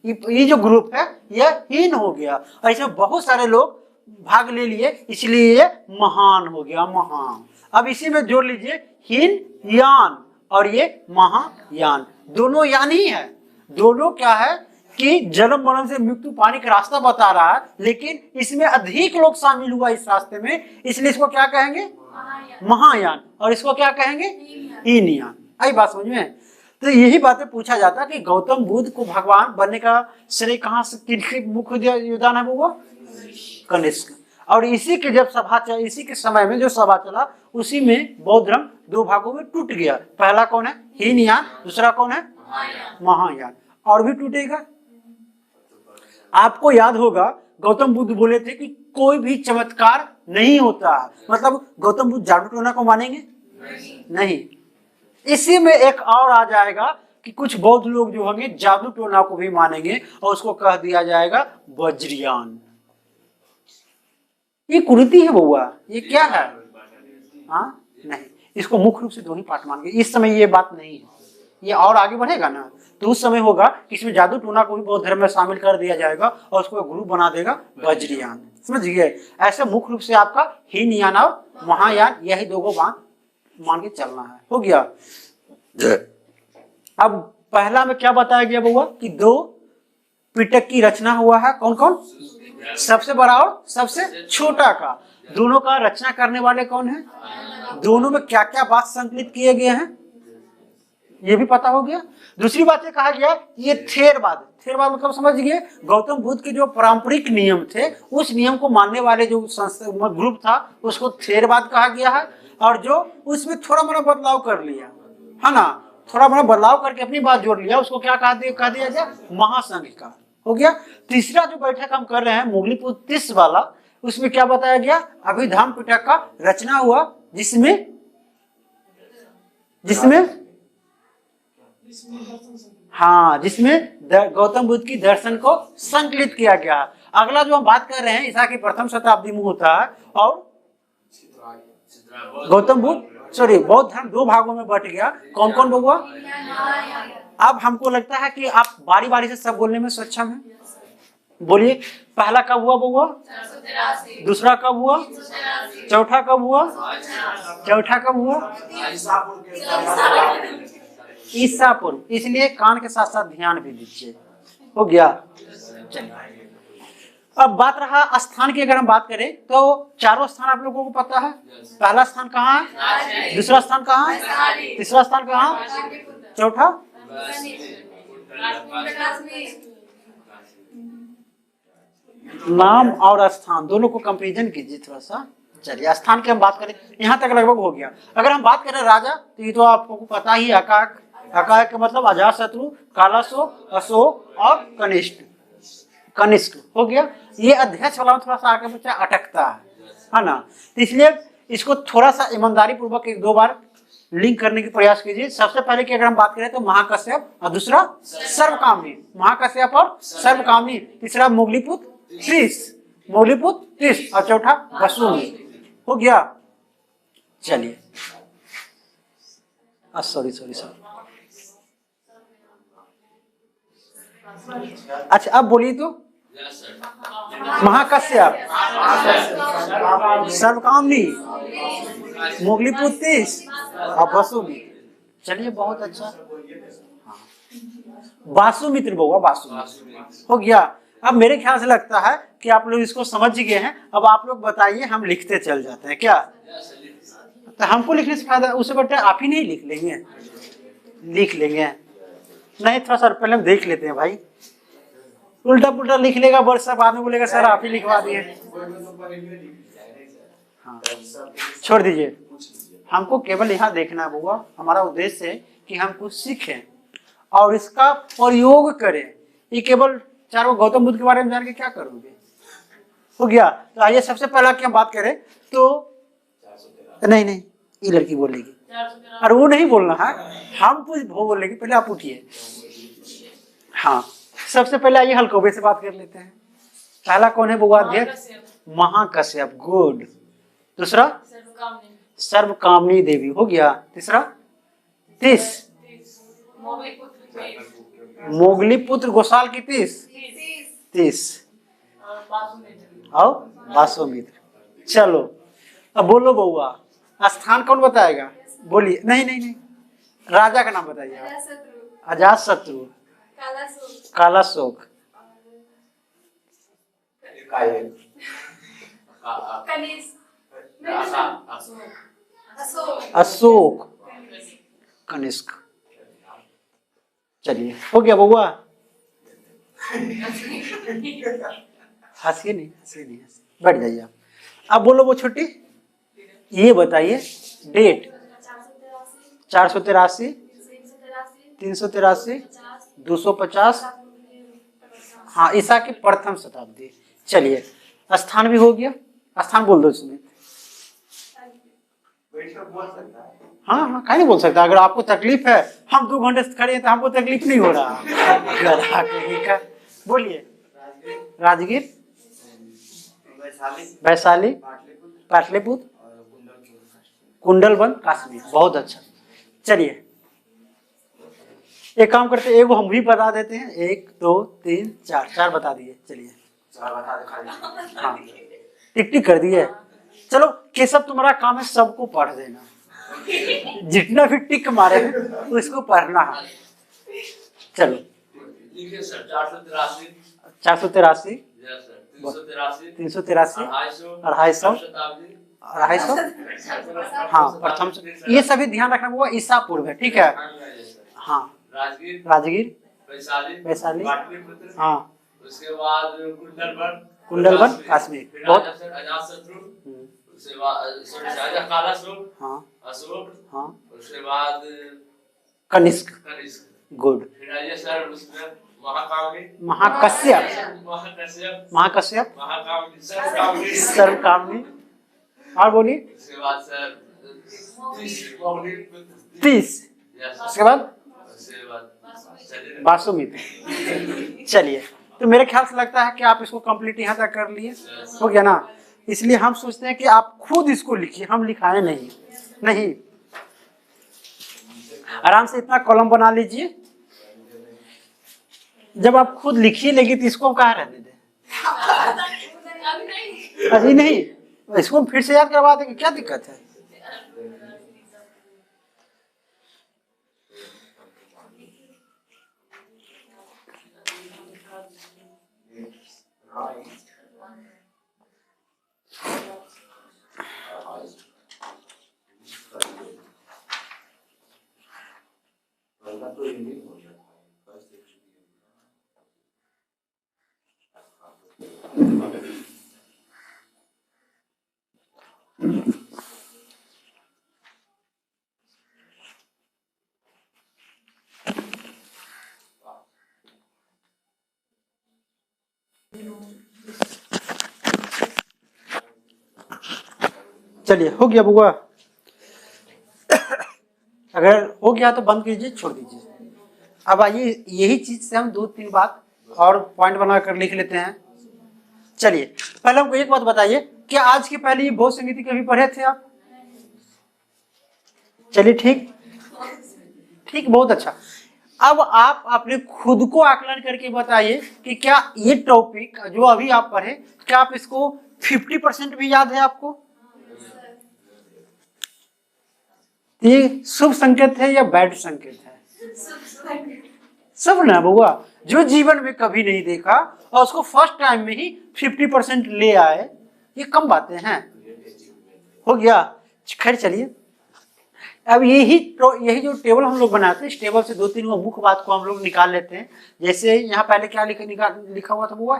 ये जो ग्रुप है यह हीन हो गया। ऐसे बहुत सारे लोग भाग ले लिए इसलिए ये महान हो गया, महान। अब इसी में जोड़ लीजिए हीन यान और ये महायान, दोनों यान ही है। दोनों क्या है कि जन्म मरण से मृत्यु पाने का रास्ता बता रहा है, लेकिन इसमें अधिक लोग शामिल हुआ इस रास्ते में, इसलिए इसको क्या कहेंगे? महायान। और इसको क्या कहेंगे? हीन यान। आई बात समझ में? तो यही बातें पूछा जाता कि गौतम बुद्ध को भगवान बनने का श्रेय कहाँ से, किनके मुख्य योगदान है? वो कनिष्क। और इसी के जब सभा चला, इसी के समय में जो सभा चला उसी में बौद्ध धर्म दो भागों में टूट गया। पहला कौन है? हीनयान, दूसरा कौन है? महायान। और भी टूटेगा। आपको याद होगा गौतम बुद्ध बोले थे कि कोई भी चमत्कार नहीं होता। मतलब गौतम बुद्ध जादू टोना को मानेंगे? नहीं। इसी में एक और आ जाएगा कि कुछ बौद्ध लोग जो होंगे जादू टोना को भी मानेंगे और उसको कह दिया जाएगा वज्रयान। ये कुरीति है बउआ, ये क्या है? हाँ नहीं, इसको मुख्य रूप से दो ही पाठ मानेंगे। इस समय ये बात नहीं है, ये और आगे बढ़ेगा ना तो उस समय होगा कि इसमें जादू टोना को भी बौद्ध धर्म में शामिल कर दिया जाएगा और उसको गुरु बना देगा वज्रयान। समझिए, ऐसे मुख्य रूप से आपका हीनयान और महायान यही दो बात मान के चलना है। हो गया। अब पहला में क्या बताया गया बउआ कि दो पिटक की रचना हुआ है। कौन कौन? सबसे बड़ा और सबसे छोटा का। दोनों का रचना करने वाले कौन है? दोनों में क्या क्या बात संकलित किए गए हैं ये भी पता हो गया। दूसरी बात ये कहा गया ये थेरवाद। थेरवाद मतलब समझ गए, गौतम बुद्ध के जो पारंपरिक नियम थे उस नियम को मानने वाले जो ग्रुप था उसको थेरवाद कहा गया है। और जो उसमें थोड़ा मोड़ा बदलाव कर लिया है ना, थोड़ा मोड़ा बदलाव करके अपनी बात जोड़ लिया, उसको क्या कह दिया गया? महासंघ का। हो गया। तीसरा जो बैठक हम कर रहे हैं मोगलीपुत्र 30 वाला, उसमें क्या बताया गया? अभिधाम पिटक का रचना हुआ जिसमें गौतम बुद्ध की दर्शन को संकलित किया गया। अगला जो हम बात कर रहे हैं ईसा की प्रथम शताब्दी में होता है और गौतम बुद्ध बौद्ध धर्म दो भागों में बट गया। कौन कौन बउआ? अब हमको लगता है कि आप बारी बारी से सब बोलने में सक्षम हैं। बोलिए, पहला कब हुआ बउआ? दूसरा कब हुआ? चौथा कब हुआ? चौथा कब हुआ? ईसा पूर्व। इसलिए कान के साथ साथ ध्यान भी दीजिए। हो गया। चलिए, अब बात रहा स्थान की। अगर हम बात करें तो चारों स्थान आप लोगों को पता है। पहला स्थान कहाँ है? दूसरा स्थान कहाँ है? तीसरा स्थान कहाँ? चौथा? नाम और स्थान दोनों को कंपेरिजन कीजिए थोड़ा सा। चलिए, स्थान की हम बात करें, यहाँ तक लगभग हो गया। अगर हम बात करें राजा तो ये तो आपको पता ही, अकाक। अकाक का मतलब अजातशत्रु, कालाशोक, अशोक और कनिष्क। हो गया। ये अध्यक्ष वाला थोड़ा सा आगे बच्चा अटकता है ना, तो इसलिए इसको थोड़ा सा ईमानदारी पूर्वक एक दो बार लिंक करने की प्रयास कीजिए। सबसे पहले की अगर हम बात करें तो महाकश्यप और दूसरा सर्वकामनी। महाकश्यप और सर्वकामनी। तीसरा मोगलीपुत्र 30 और चौथा वसुमी। हो गया। चलिए, सॉरी अच्छा, अब बोलिए तो महाकश्यप, सर्वकामनी, मोगलीपुत्र 30 और वसुमी। चलिए, बहुत अच्छा। हाँ, वासुमित्र बउआ, वासुमित्र। हो गया। अब मेरे ख्याल से लगता है कि आप लोग इसको समझ गए हैं। अब आप लोग बताइए, हम लिखते चल जाते हैं क्या? तो हमको लिखने से फायदा, उससे बेटर आप ही नहीं लिख लेंगे? लिख लेंगे। नहीं, थोड़ा सा पहले हम देख लेते हैं भाई। उल्टा पुल्टा लिख लेगा वर्षा, बाद में बोलेगा सर आप ही लिखवा दिए। हाँ, छोड़ दीजिए, हमको केवल यहाँ देखना है बुआ। हमारा उद्देश्य है कि हम कुछ सीखें और इसका प्रयोग करें। ये केवल चारों गौतम बुद्ध के बारे में जान के क्या करोगे? हो गया। तो आइए सबसे पहला की हम बात करें तो नहीं, ये लड़की बोलेगी और वो नहीं बोलना है, हम कुछ वो बोलेंगे। पहले आप उठिए। हाँ, सबसे पहले आइए हलकौबे से बात कर लेते हैं। पहला कौन है बुआ? अध्यक्ष महाकश्यप। गुड। दूसरा सर्वकामनी देवी। हो गया। तीसरा तीस मोगली पुत्र गोसाल की तीस और वासुमित्र। चलो अब बोलो बउआ, स्थान कौन बताएगा? बोलिए। नहीं, राजा का नाम बताइए आप। अजात शत्रु, कालाशोक, अशोक, कनिष्क। चलिए हो गया बउआ। हंसिए नहीं, बैठ जाइए आप। अब बोलो वो छोटी, ये बताइए डेट। 483, 383, 250। हाँ, ईसा की प्रथम शताब्दी। चलिए स्थान भी हो गया। स्थान बोल दो इसमें। हाँ, कहीं नहीं बोल सकता। अगर आपको तकलीफ है, हम 2 घंटे से खड़े हैं तो हमको तकलीफ नहीं हो रहा। बोलिए। राजगीर, वैशाली, पाटलिपुत्र, कुंडलबन, कश्मीर। बहुत अच्छा। चलिए एक काम करते हैं, एगो हम भी बता देते हैं। 1 2 3 4 बता दिए। चलिए हाँ, टिक कर दिए। चलो केशव, तुम्हारा काम है सबको पढ़ देना। जितना भी टिक मारे उसको पढ़ना है। चलो 483, 383, 250, हाँ प्रथम। ये सभी ध्यान रखना होगा, ईसा पूर्व है। ठीक है। हाँ, राजगीर, वैशाली, हाँ, उसके बाद कुंडलबन, कश्मीर। बहुत। हाँ, हाँ, उसके बाद कनिष्क। गुड। महाकश्यप, सर्वकामनी। और बोलिए। उसके बाद सर 30। उसके बाद वासुमित्र। चलिए, तो मेरे ख्याल से लगता है कि आप इसको कंप्लीट यहाँ तक कर लिए। हो गया ना? इसलिए हम सोचते हैं कि आप खुद इसको लिखिए, हम लिखाए नहीं। आराम से इतना कॉलम बना लीजिए। जब आप खुद लिखिए लेगी तो इसको कहाँ रहने दें? अभी नहीं, इसको फिर से याद करवा देंगे, क्या दिक्कत है? चलिए हो गया बुआ। अगर हो गया तो बंद कीजिए, छोड़ दीजिए। अब आइए यही चीज से हम 2-3 बात और पॉइंट बनाकर लिख लेते हैं। चलिए पहले हमको एक बात बताइए, क्या आज की पहली भोज संगीति कभी पढ़े थे आप? चलिए ठीक, बहुत अच्छा। अब आप अपने खुद को आकलन करके बताइए कि क्या ये टॉपिक जो अभी आप पढ़े, क्या आप इसको 50% भी याद है आपको? ये शुभ संकेत है या बैड संकेत है? सब ना बुआ, जो जीवन में कभी नहीं देखा और उसको फर्स्ट टाइम में ही 50% ले आए, ये कम बातें हैं। हो गया। खैर चलिए, अब यही जो टेबल हम लोग बनाते हैं, इस टेबल से 2-3 वो मुख्य बात को हम लोग निकाल लेते हैं। जैसे यहाँ पहले क्या लिखा हुआ था वो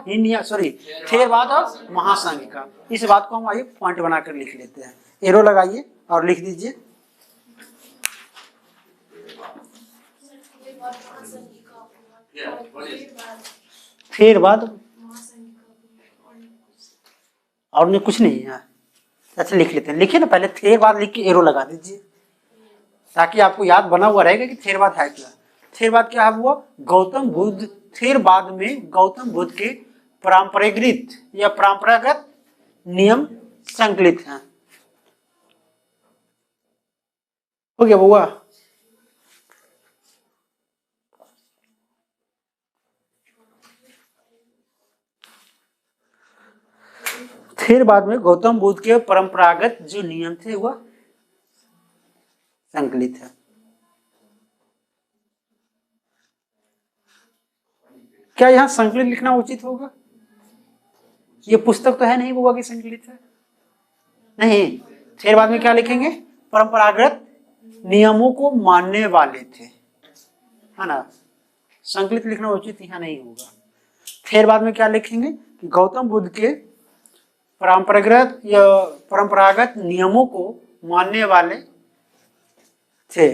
थेरवाद और महासंघिका। इस बात को हम आइए पॉइंट बनाकर लिख लेते हैं। एरो लगाइए और लिख दीजिए। थेरवाद और नहीं कुछ नहीं है। अच्छा लिख लेते हैं, लिखिए ना पहले थेरवाद लिख के एरो लगा दीजिए, ताकि आपको याद बना हुआ रहेगा कि थेरवाद है क्या। थेरवाद क्या है हुआ? गौतम बुद्ध, थेरवाद में गौतम बुद्ध के परंपरागत या परंपरागत नियम संकलित हैं। हो गया बुआ? थेरवाद में गौतम बुद्ध के परंपरागत जो नियम थे वह संकलित है। क्या यहाँ संकलित लिखना उचित होगा? ये पुस्तक तो है नहीं बुआ कि संकलित है, नहीं। थेरवाद में क्या लिखेंगे? परंपरागत नियमों को मानने वाले थे, है ना। संकलित लिखना उचित यहाँ नहीं होगा। थेरवाद में क्या लिखेंगे कि गौतम बुद्ध के परंपरागत नियमों को मानने वाले थे।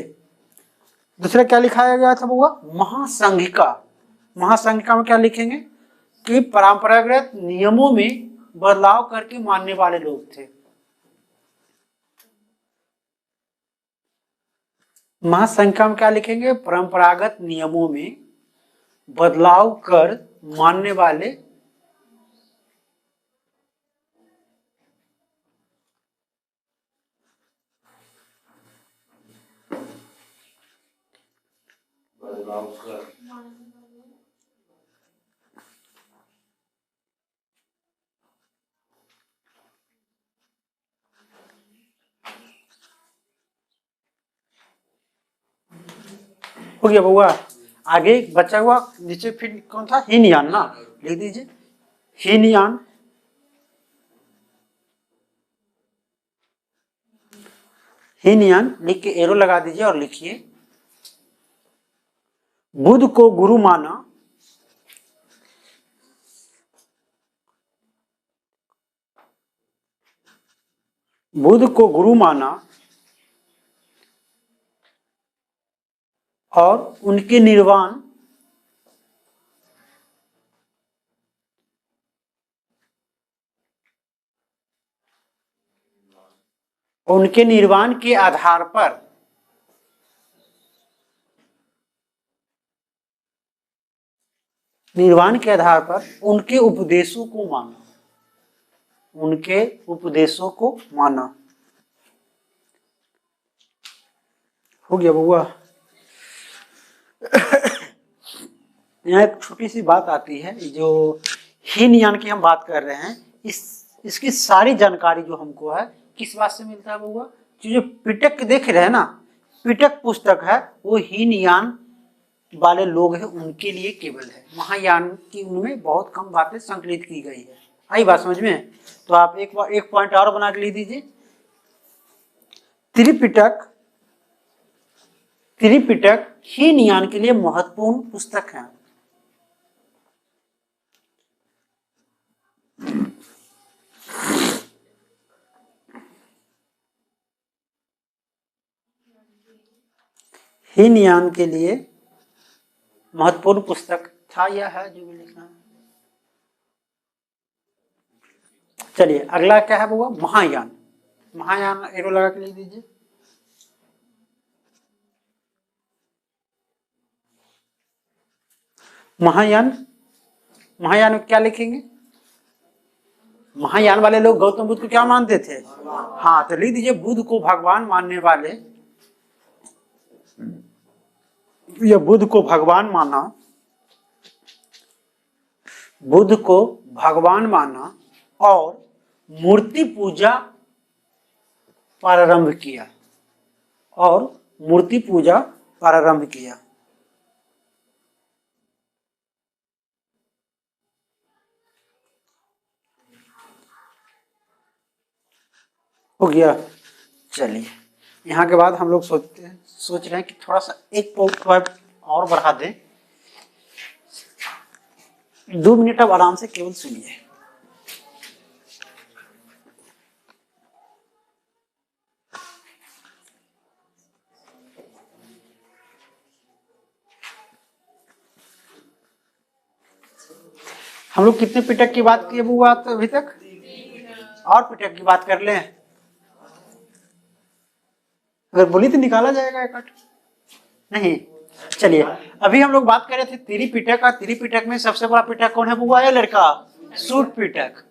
दूसरा क्या लिखाया गया था बुआ? महासंघिका। महासंघिका में क्या लिखेंगे कि परंपरागत नियमों में बदलाव करके मानने वाले लोग थे। महासंघिका में क्या लिखेंगे? परंपरागत नियमों में बदलाव कर मानने वाले हो गया बउआ। आगे बचा हुआ नीचे फिर कौन था? हीनयान ना, लिख दीजिए हीनयान। हीनयान लिख के एरो लगा दीजिए और लिखिए बुद्ध को गुरु माना, बुद्ध को गुरु माना और उनके निर्वाण के आधार पर उनके उपदेशों को माना, उनके उपदेशों को माना। हो गया बउआ। यहाँ एक छोटी सी बात आती है, जो हीनयान की हम बात कर रहे हैं, इसकी सारी जानकारी जो हमको है किस बात से मिलता है बउआ? जो पिटक देख रहे हैं ना, पिटक पुस्तक है, वो हीनयान वाले लोग हैं उनके लिए केवल है। महायान की उनमें बहुत कम बातें संकलित की गई है। आई बात समझ में? तो आप एक पॉइंट और बना के लिख दीजिए। त्रिपिटक हीनयान के लिए महत्वपूर्ण पुस्तक है। हीनयान के लिए महत्वपूर्ण पुस्तक था या है, जो भी लिखना है। चलिए अगला क्या है बुआ? महायान। महायान एरो लगा के लिख दीजिए। महायान में क्या लिखेंगे? महायान वाले लोग गौतम बुद्ध को क्या मानते थे? हाँ, तो लिख दीजिए बुद्ध को भगवान मानने वाले, या बुद्ध को भगवान माना, बुद्ध को भगवान माना और मूर्ति पूजा प्रारंभ किया, हो गया। चलिए यहाँ के बाद हम लोग सोच रहे हैं कि थोड़ा सा एक पॉइंट और बढ़ा दें। 2 मिनट अब आराम से केवल सुनिए। हम लोग कितने पिटक की बात किए बुआ अभी तक? और पिटक की बात कर लें? अगर बोली तो निकाला जाएगा इकट्ठ नहीं। चलिए, अभी हम लोग बात कर रहे थे त्रिपिटक का। त्रिपिटक में सबसे बड़ा पिटक कौन है बुआ? ये लड़का सूत पिटक।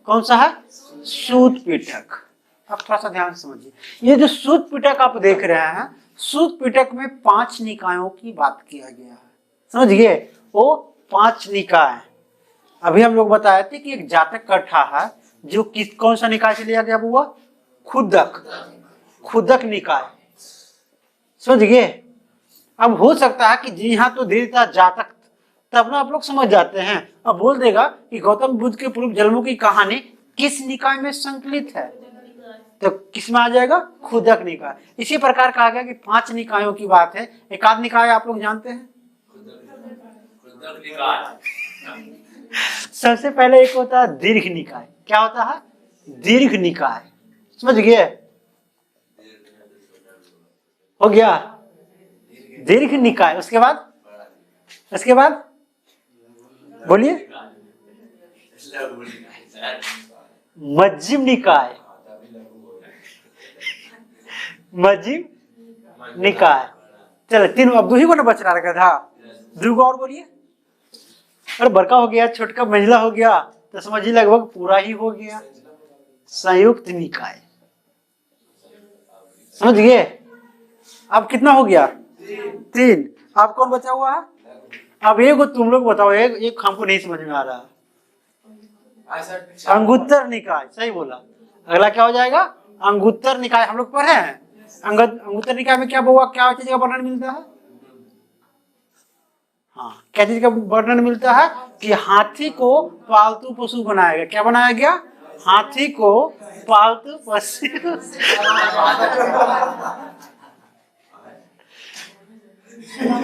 कौन सा है? सूत पिटक। अब थोड़ा सा ध्यान से समझिए, ये जो सूत पिटक आप देख रहे हैं, सूत पिटक में 5 निकायों की बात किया गया है। समझिए, वो 5 निकाय। अभी हम लोग बताए थे कि एक जातक कट्ठा है जो कौन सा निकाय से लिया गया बुआ? खुदक। खुदक निकाय। समझ गए? अब हो सकता है कि जी हाँ तो धीरता जातक, तब ना आप लोग समझ जाते हैं। अब बोल देगा कि गौतम बुद्ध के पूर्व जन्मों की कहानी किस निकाय में संकलित है, तो किस में आ जाएगा? खुदक निकाय। इसी प्रकार कहा गया कि 5 निकायों की बात है। एक आध निकाय आप लोग जानते हैं? खुदक निकाय। सबसे पहले एक होता है दीर्घ निकाय। क्या होता है? दीर्घ निकाय। समझ गए? हो गया दीर्घ निकाय। उसके बाद बोलिए। मध्यम निकाय। मध्यम निकाय। चलो 3, अब 2 ही को ना बच रहा था। 2 को और बोलिए। अरे बड़का हो गया, छोटका मंझला हो गया, तो समझिए लगभग पूरा ही हो गया। संयुक्त निकाय। समझ गए? अब कितना हो गया? 3। अब कौन बचा हुआ है? अब एक तुम लोग बताओ, एक हमको नहीं समझ में आ रहा। अंगुत्तर निकाय। सही बोला। अगला क्या हो जाएगा? अंगुत्तर निकाय। हम लोग पढ़े हैं अंगुत्तर निकाय में क्या हुआ? क्या चीज का वर्णन मिलता है? हाँ, क्या चीज का वर्णन मिलता है? कि हाथी को पालतू पशु बनाया गया। क्या बनाया गया? हाथी को पालतू पशु।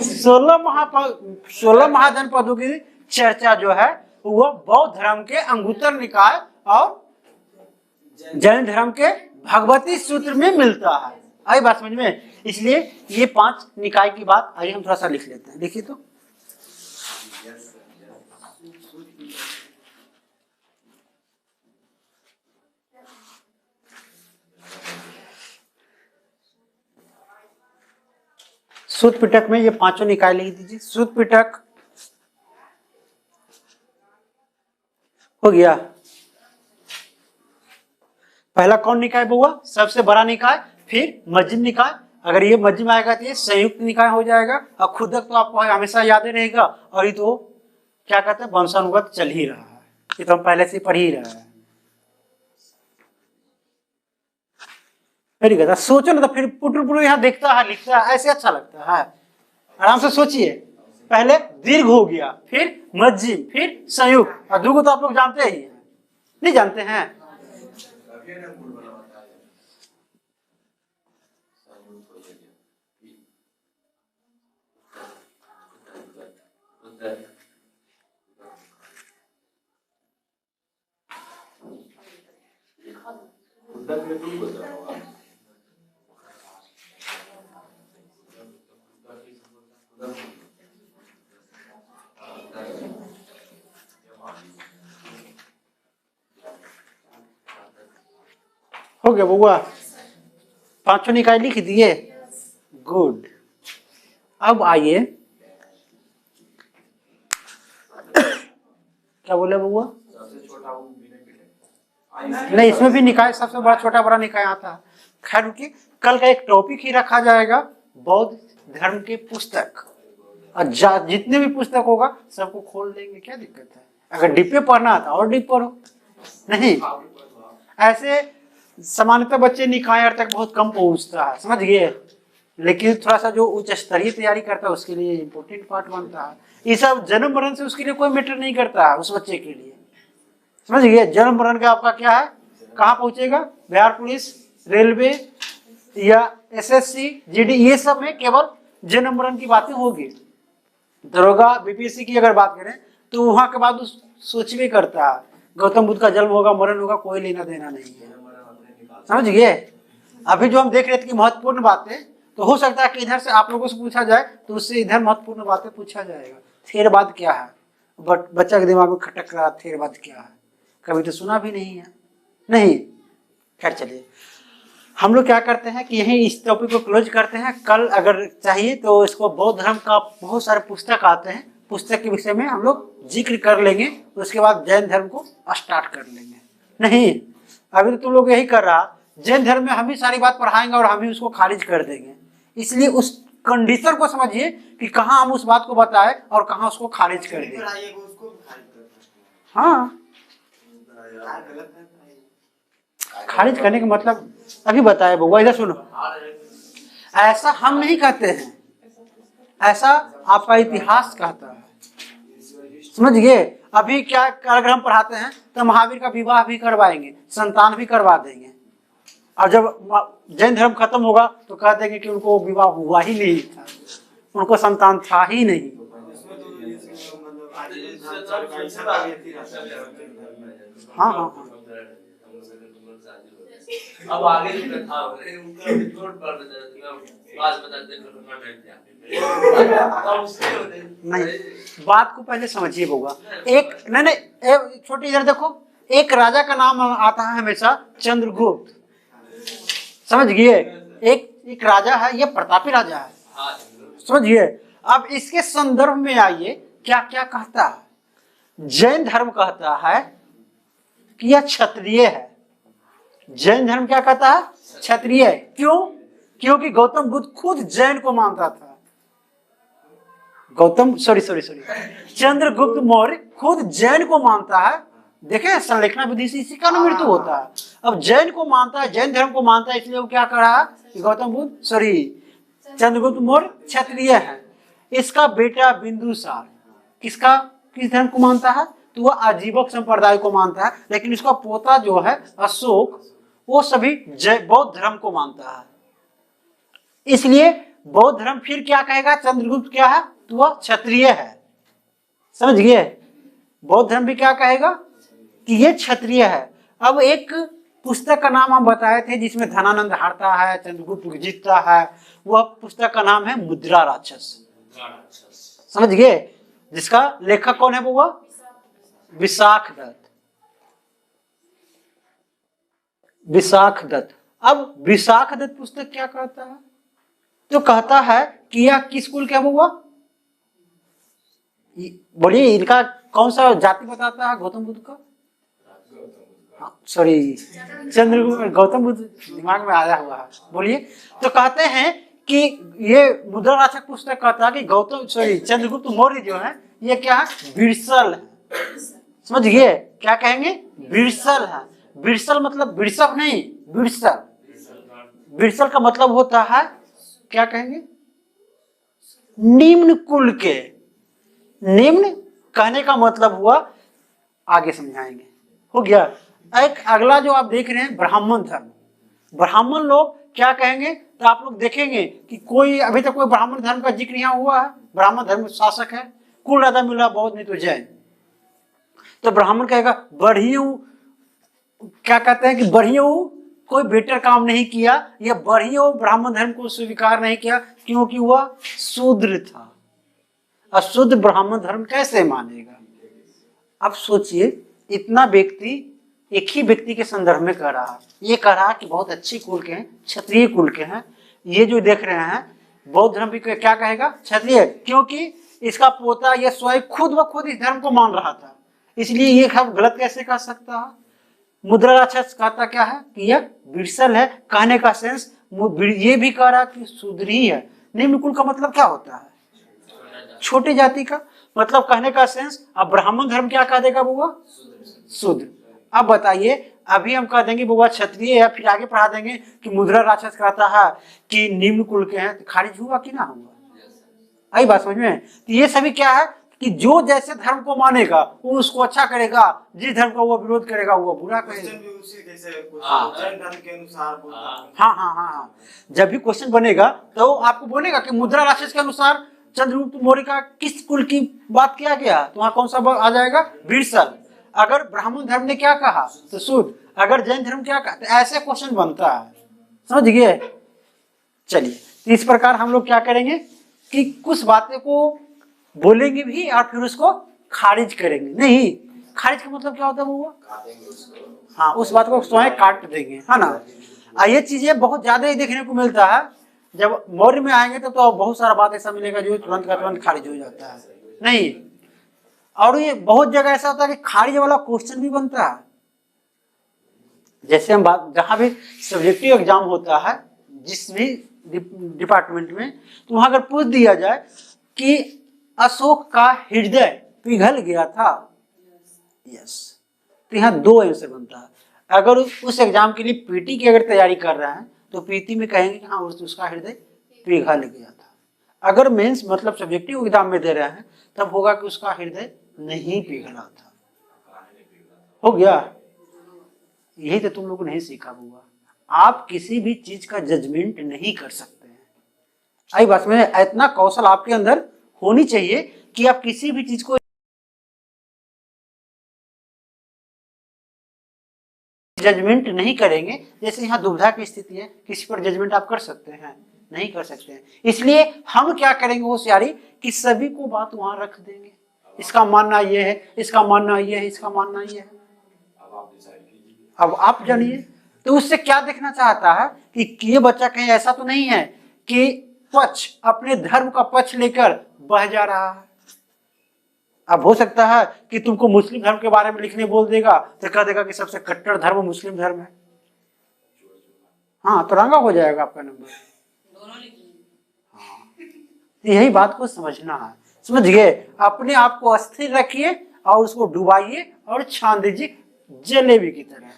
16 महाजनपदों की चर्चा जो है वो बौद्ध धर्म के अंगुत्तर निकाय और जैन धर्म के भगवती सूत्र में मिलता है। आई बात समझ में? इसलिए ये 5 निकाय की बात आइए हम थोड़ा सा लिख लेते हैं। देखिए तो सूत पिटक में ये 5 निकाय लिख दीजिए। सूत पिटक हो गया। पहला कौन निकाय बुआ? सबसे बड़ा निकाय। फिर मध्यम निकाय। अगर ये मध्यम आएगा तो ये संयुक्त निकाय हो जाएगा। और खुदक तो आपको हमेशा याद ही रहेगा। और ये तो क्या कहते हैं, वंशानुगत चल ही रहा है। ये तो हम पहले से पढ़ ही रहे हैं। Very good. सोचो ना, तो फिर पुटुर यहाँ देखता है, लिखता है, ऐसे अच्छा लगता है। आराम से सोचिए। पहले दीर्घ हो गया, फिर मध्यम, फिर संयुक्त। और 2 को तो आप लोग जानते ही हैं। नहीं जानते हैं? हो गया बुआ? 5 निकाय लिख दिए। गुड। अब आइए, क्या बोले बुआ? नहीं, इसमें भी निकाय सबसे बड़ा छोटा बड़ा निकाय आता है। खैर रुकिए, कल का एक टॉपिक ही रखा जाएगा बौद्ध धर्म के पुस्तक। और जितने भी पुस्तक होगा सबको खोल देंगे, क्या दिक्कत है? अगर डीप में पढ़ना आता और डीप पढ़ो। नहीं, ऐसे सामान्यतः बच्चे निकाय तक बहुत कम पहुंचता है। समझ गए? लेकिन थोड़ा सा जो उच्च स्तरीय तैयारी करता है उसके लिए इम्पोर्टेंट पार्ट बनता है। ये सब जन्म मरण से उसके लिए कोई मैटर नहीं करता है उस बच्चे के लिए। समझ गए? जन्म मरण का आपका क्या है? कहाँ पहुंचेगा? बिहार पुलिस, रेलवे, या एसएससी जीडी, ये सब में केवल जनगणना की बातें होगी। दरोगा बीपीएससी की अगर बात करें तो वहां के बाद सोच भी करता है गौतम बुद्ध का जन्म होगा मरण होगा, कोई लेना देना नहीं है। समझ गए? अभी जो हम देख रहे थे कि महत्वपूर्ण बातें, तो हो सकता है कि इधर से आप लोगों से पूछा जाए तो उससे इधर महत्वपूर्ण बातें पूछा जाएगा। थेरवाद क्या है? बट बच्चा के दिमाग में खटक रहा, थेरवाद क्या है? कभी तो सुना भी नहीं है। नहीं, खैर चलिए, हम लोग क्या करते हैं कि यही इस टॉपिक को क्लोज करते हैं। कल अगर चाहिए तो इसको बौद्ध धर्म का बहुत सारे पुस्तक आते हैं, पुस्तक के विषय में हम लोग जिक्र कर लेंगे, उसके बाद जैन धर्म को स्टार्ट कर लेंगे। नहीं, अभी तो तुम लोग यही कर रहा, जैन धर्म में हम ही सारी बात पढ़ाएंगे और हम ही उसको खारिज कर देंगे। इसलिए उस कंडीशन को समझिए कि कहाँ हम उस बात को बताएं और कहाँ उसको खारिज कर दें। हाँ, खारिज करने का मतलब अभी बताया बउआ, इधर सुनो। ऐसा हम नहीं कहते हैं, ऐसा आपका इतिहास कहता है। समझ गए? अभी क्या अगर हम पढ़ाते हैं तो महावीर का विवाह भी करवाएंगे, संतान भी करवा देंगे, और जब जैन धर्म खत्म होगा तो कह देंगे कि उनको विवाह हुआ ही नहीं था, उनको संतान था ही नहीं। हाँ हाँ हाँ, अब आगे जो कथा हो रही है उनका रिपोर्ट पढ़ देना, बात बताते नहीं, बात को पहले समझिए बउआ। एक नहीं, छोटी इधर देखो, एक राजा का नाम आता है हमेशा, चंद्रगुप्त। समझ गए? एक राजा है, ये प्रतापी राजा है। समझिए? अब इसके संदर्भ में आइए, क्या क्या कहता है। जैन धर्म कहता है कि यह क्षत्रिय है। जैन धर्म क्या कहता है? क्षत्रिय है। क्यों? क्योंकि गौतम बुद्ध खुद जैन को मानता था। चंद्रगुप्त मौर्य खुद जैन को मानता है। देखें, संलेखना विधि से इसी का मृत्यु होता है। अब जैन को मानता है, जैन धर्म को मानता है, इसलिए वो क्या कर रहा है कि गौतम बुद्ध चंद्रगुप्त मौर्य क्षत्रिय है। इसका बेटा बिंदुसार किस धर्म को मानता है? तो वह आजीवक संप्रदाय को मानता है। लेकिन इसका पोता जो है अशोक, वो सभी बौद्ध धर्म को मानता है। इसलिए बौद्ध धर्म फिर क्या कहेगा? चंद्रगुप्त क्या है? तो वह क्षत्रिय है। समझ गए? बौद्ध धर्म भी क्या कहेगा कि ये क्षत्रिय है। अब एक पुस्तक का नाम हम बताए थे जिसमें धनानंद हारता है, चंद्रगुप्त जीतता है, वह पुस्तक का नाम है मुद्रा राक्षस। समझ गए? जिसका लेखक कौन है वो? विशाख दत्त। अब विशाख दत्त पुस्तक क्या कहता है? तो कहता है कि यह किस कुल का हुआ? बोलिए, इनका कौन सा जाति बताता है गौतम बुद्ध का? सॉरी, गौतम बुद्ध दिमाग में आया हुआ है। बोलिए। तो कहते हैं कि ये मुद्रा राक्षस पुस्तक कहता है कि चंद्रगुप्त मौर्य जो है ये क्या है? बिरसल है। समझ गए? क्या कहेंगे? बिरसल है। बिरसल मतलब बिरसव नहीं, बिरसल। बिरसल का मतलब होता है, क्या कहेंगे? निम्न कुल के। निम्न कहने का मतलब हुआ, आगे समझाएंगे। हो गया? एक अगला जो आप देख रहे हैं ब्राह्मण धर्म। ब्राह्मण लोग क्या कहेंगे? तो आप लोग देखेंगे कि कोई अभी तक कोई ब्राह्मण धर्म का जिक्र यहाँ हुआ है। ब्राह्मण धर्म शासक है, कुल राजा मिला बौद्ध नहीं तो जैन। तो ब्राह्मण कहेगा बढ़ियों, क्या कहते हैं कि बढ़ियों कोई बेटर काम नहीं किया, या बढ़ियों ब्राह्मण धर्म को स्वीकार नहीं किया क्योंकि वह शूद्र था। अशुद्ध ब्राह्मण धर्म कैसे मानेगा? अब सोचिए, इतना व्यक्ति एक ही व्यक्ति के संदर्भ में कह रहा है। ये कह रहा है कि बहुत अच्छी कुल के हैं, क्षत्रिय कुल के हैं। ये जो देख रहे हैं बौद्ध धर्म भी क्या कहेगा? क्षत्रिय, क्योंकि इसका पोता ये स्वयं खुद व खुद इस धर्म को मान रहा था। इसलिए ये हम गलत कैसे कर सकता है? मुद्रा राक्षस कहता क्या है कि यह बिरसल है। कहने का सेंस ये भी कह रहा कि शूद्र ही है। निम्न कुल का मतलब क्या होता है? छोटी जाति का। मतलब कहने का सेंस, अब ब्राह्मण धर्म क्या कह देगा बुआ? शूद्र। अब बताइए, अभी हम कह देंगे बुआ क्षत्रिय, या फिर आगे पढ़ा देंगे कि मुद्रा राक्षस कहता है कि निम्न कुल के हैं, तो खारिज हुआ कि ना हुआ? आई बात समझ में? तो ये सभी क्या है? कि जो जैसे धर्म को मानेगा वो उसको अच्छा करेगा, जिस धर्म का वो विरोध करेगा वो बुरा करेगा। क्वेश्चन भी उसी जैसे कुछ हाँ। जैन धर्म के अनुसार बोलता है। हाँ हाँ हाँ हाँ, जब भी क्वेश्चन बनेगा तो आपको बोलेगा कि मुद्रा राक्षस के अनुसार चंद्रगुप्त मौर्य का किस कुल की बात किया गया, तो वहाँ कौन सा आ जाएगा, बीरसल। अगर ब्राह्मण धर्म ने क्या कहा तो शुद्ध, अगर जैन धर्म क्या कहा, तो ऐसे क्वेश्चन बनता है, समझ गए। चलिए, तो इस प्रकार हम लोग क्या करेंगे कि कुछ बातें को बोलेंगे भी और फिर उसको खारिज करेंगे। नहीं, खारिज का मतलब क्या होता है वो, हाँ, उस बात को स्वयं काट देंगे, है ना। ये चीजें बहुत ज्यादा ही देखने को मिलता है। जब मौर्य में आएंगे तो बहुत सारा बात ऐसा मिलेगा जो तुरंत का तुरंत खारिज हो जाता है। नहीं, और ये बहुत जगह ऐसा होता है कि खारिज वाला क्वेश्चन भी बनता है। जैसे हम बात, जहां भी सब्जेक्टिव एग्जाम होता है जिस भी डिपार्टमेंट में, तो वहां अगर पूछ दिया जाए कि अशोक का हृदय पिघल गया था, यस, तो यहाँ 2 आंसर बनता है। अगर उस एग्जाम के लिए पीटी की अगर तैयारी कर रहे हैं तो पीटी में कहेंगे कि हाँ उसका हृदय पिघल गया था। अगर मेंस मतलब सब्जेक्टिव एग्जाम में दे रहे हैं तब होगा कि उसका हृदय नहीं पिघला था। हो गया, यही तो तुम लोग को नहीं सीखा हुआ। आप किसी भी चीज का जजमेंट नहीं कर सकते हैं। आई बात में, इतना कौशल आपके अंदर होनी चाहिए कि आप किसी भी चीज को जजमेंट नहीं करेंगे। जैसे यहाँ दुविधा की स्थिति है, किसी पर जजमेंट आप कर सकते हैं, नहीं कर सकते हैं। इसलिए हम क्या करेंगे होशियारी कि सभी को बात वहां रख देंगे, इसका मानना ये है, इसका मानना ये है, इसका मानना ये है। अब आप जानिए, तो उससे क्या देखना चाहता है कि ये बच्चा कहीं ऐसा तो नहीं है कि पक्ष अपने धर्म का पक्ष लेकर बह जा रहा है। अब हो सकता है कि तुमको मुस्लिम धर्म के बारे में लिखने बोल देगा तो कह देगा कि सबसे कट्टर धर्म मुस्लिम धर्म है। हाँ, तो रंगा हो जाएगा आपका नंबर। दोनों लिखिए। हाँ, यही बात को समझना है, समझ गए। अपने आप को अस्थिर रखिए और उसको डुबाइए और छान दीजिए जलेबी की तरह।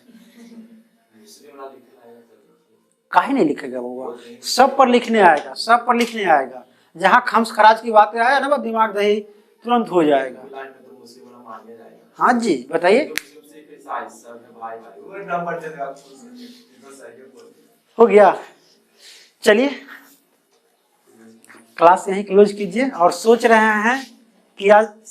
काहे नहीं लिखेगा वो, सब पर लिखने आएगा, सब पर लिखने आएगा। जहाँ खम्स खराज की बातें आए ना, दिमाग दही तुरंत हो जाएगा। हाँ जी, बताइए। हो गया, चलिए क्लास यहीं क्लोज कीजिए। और सोच रहे हैं कि आज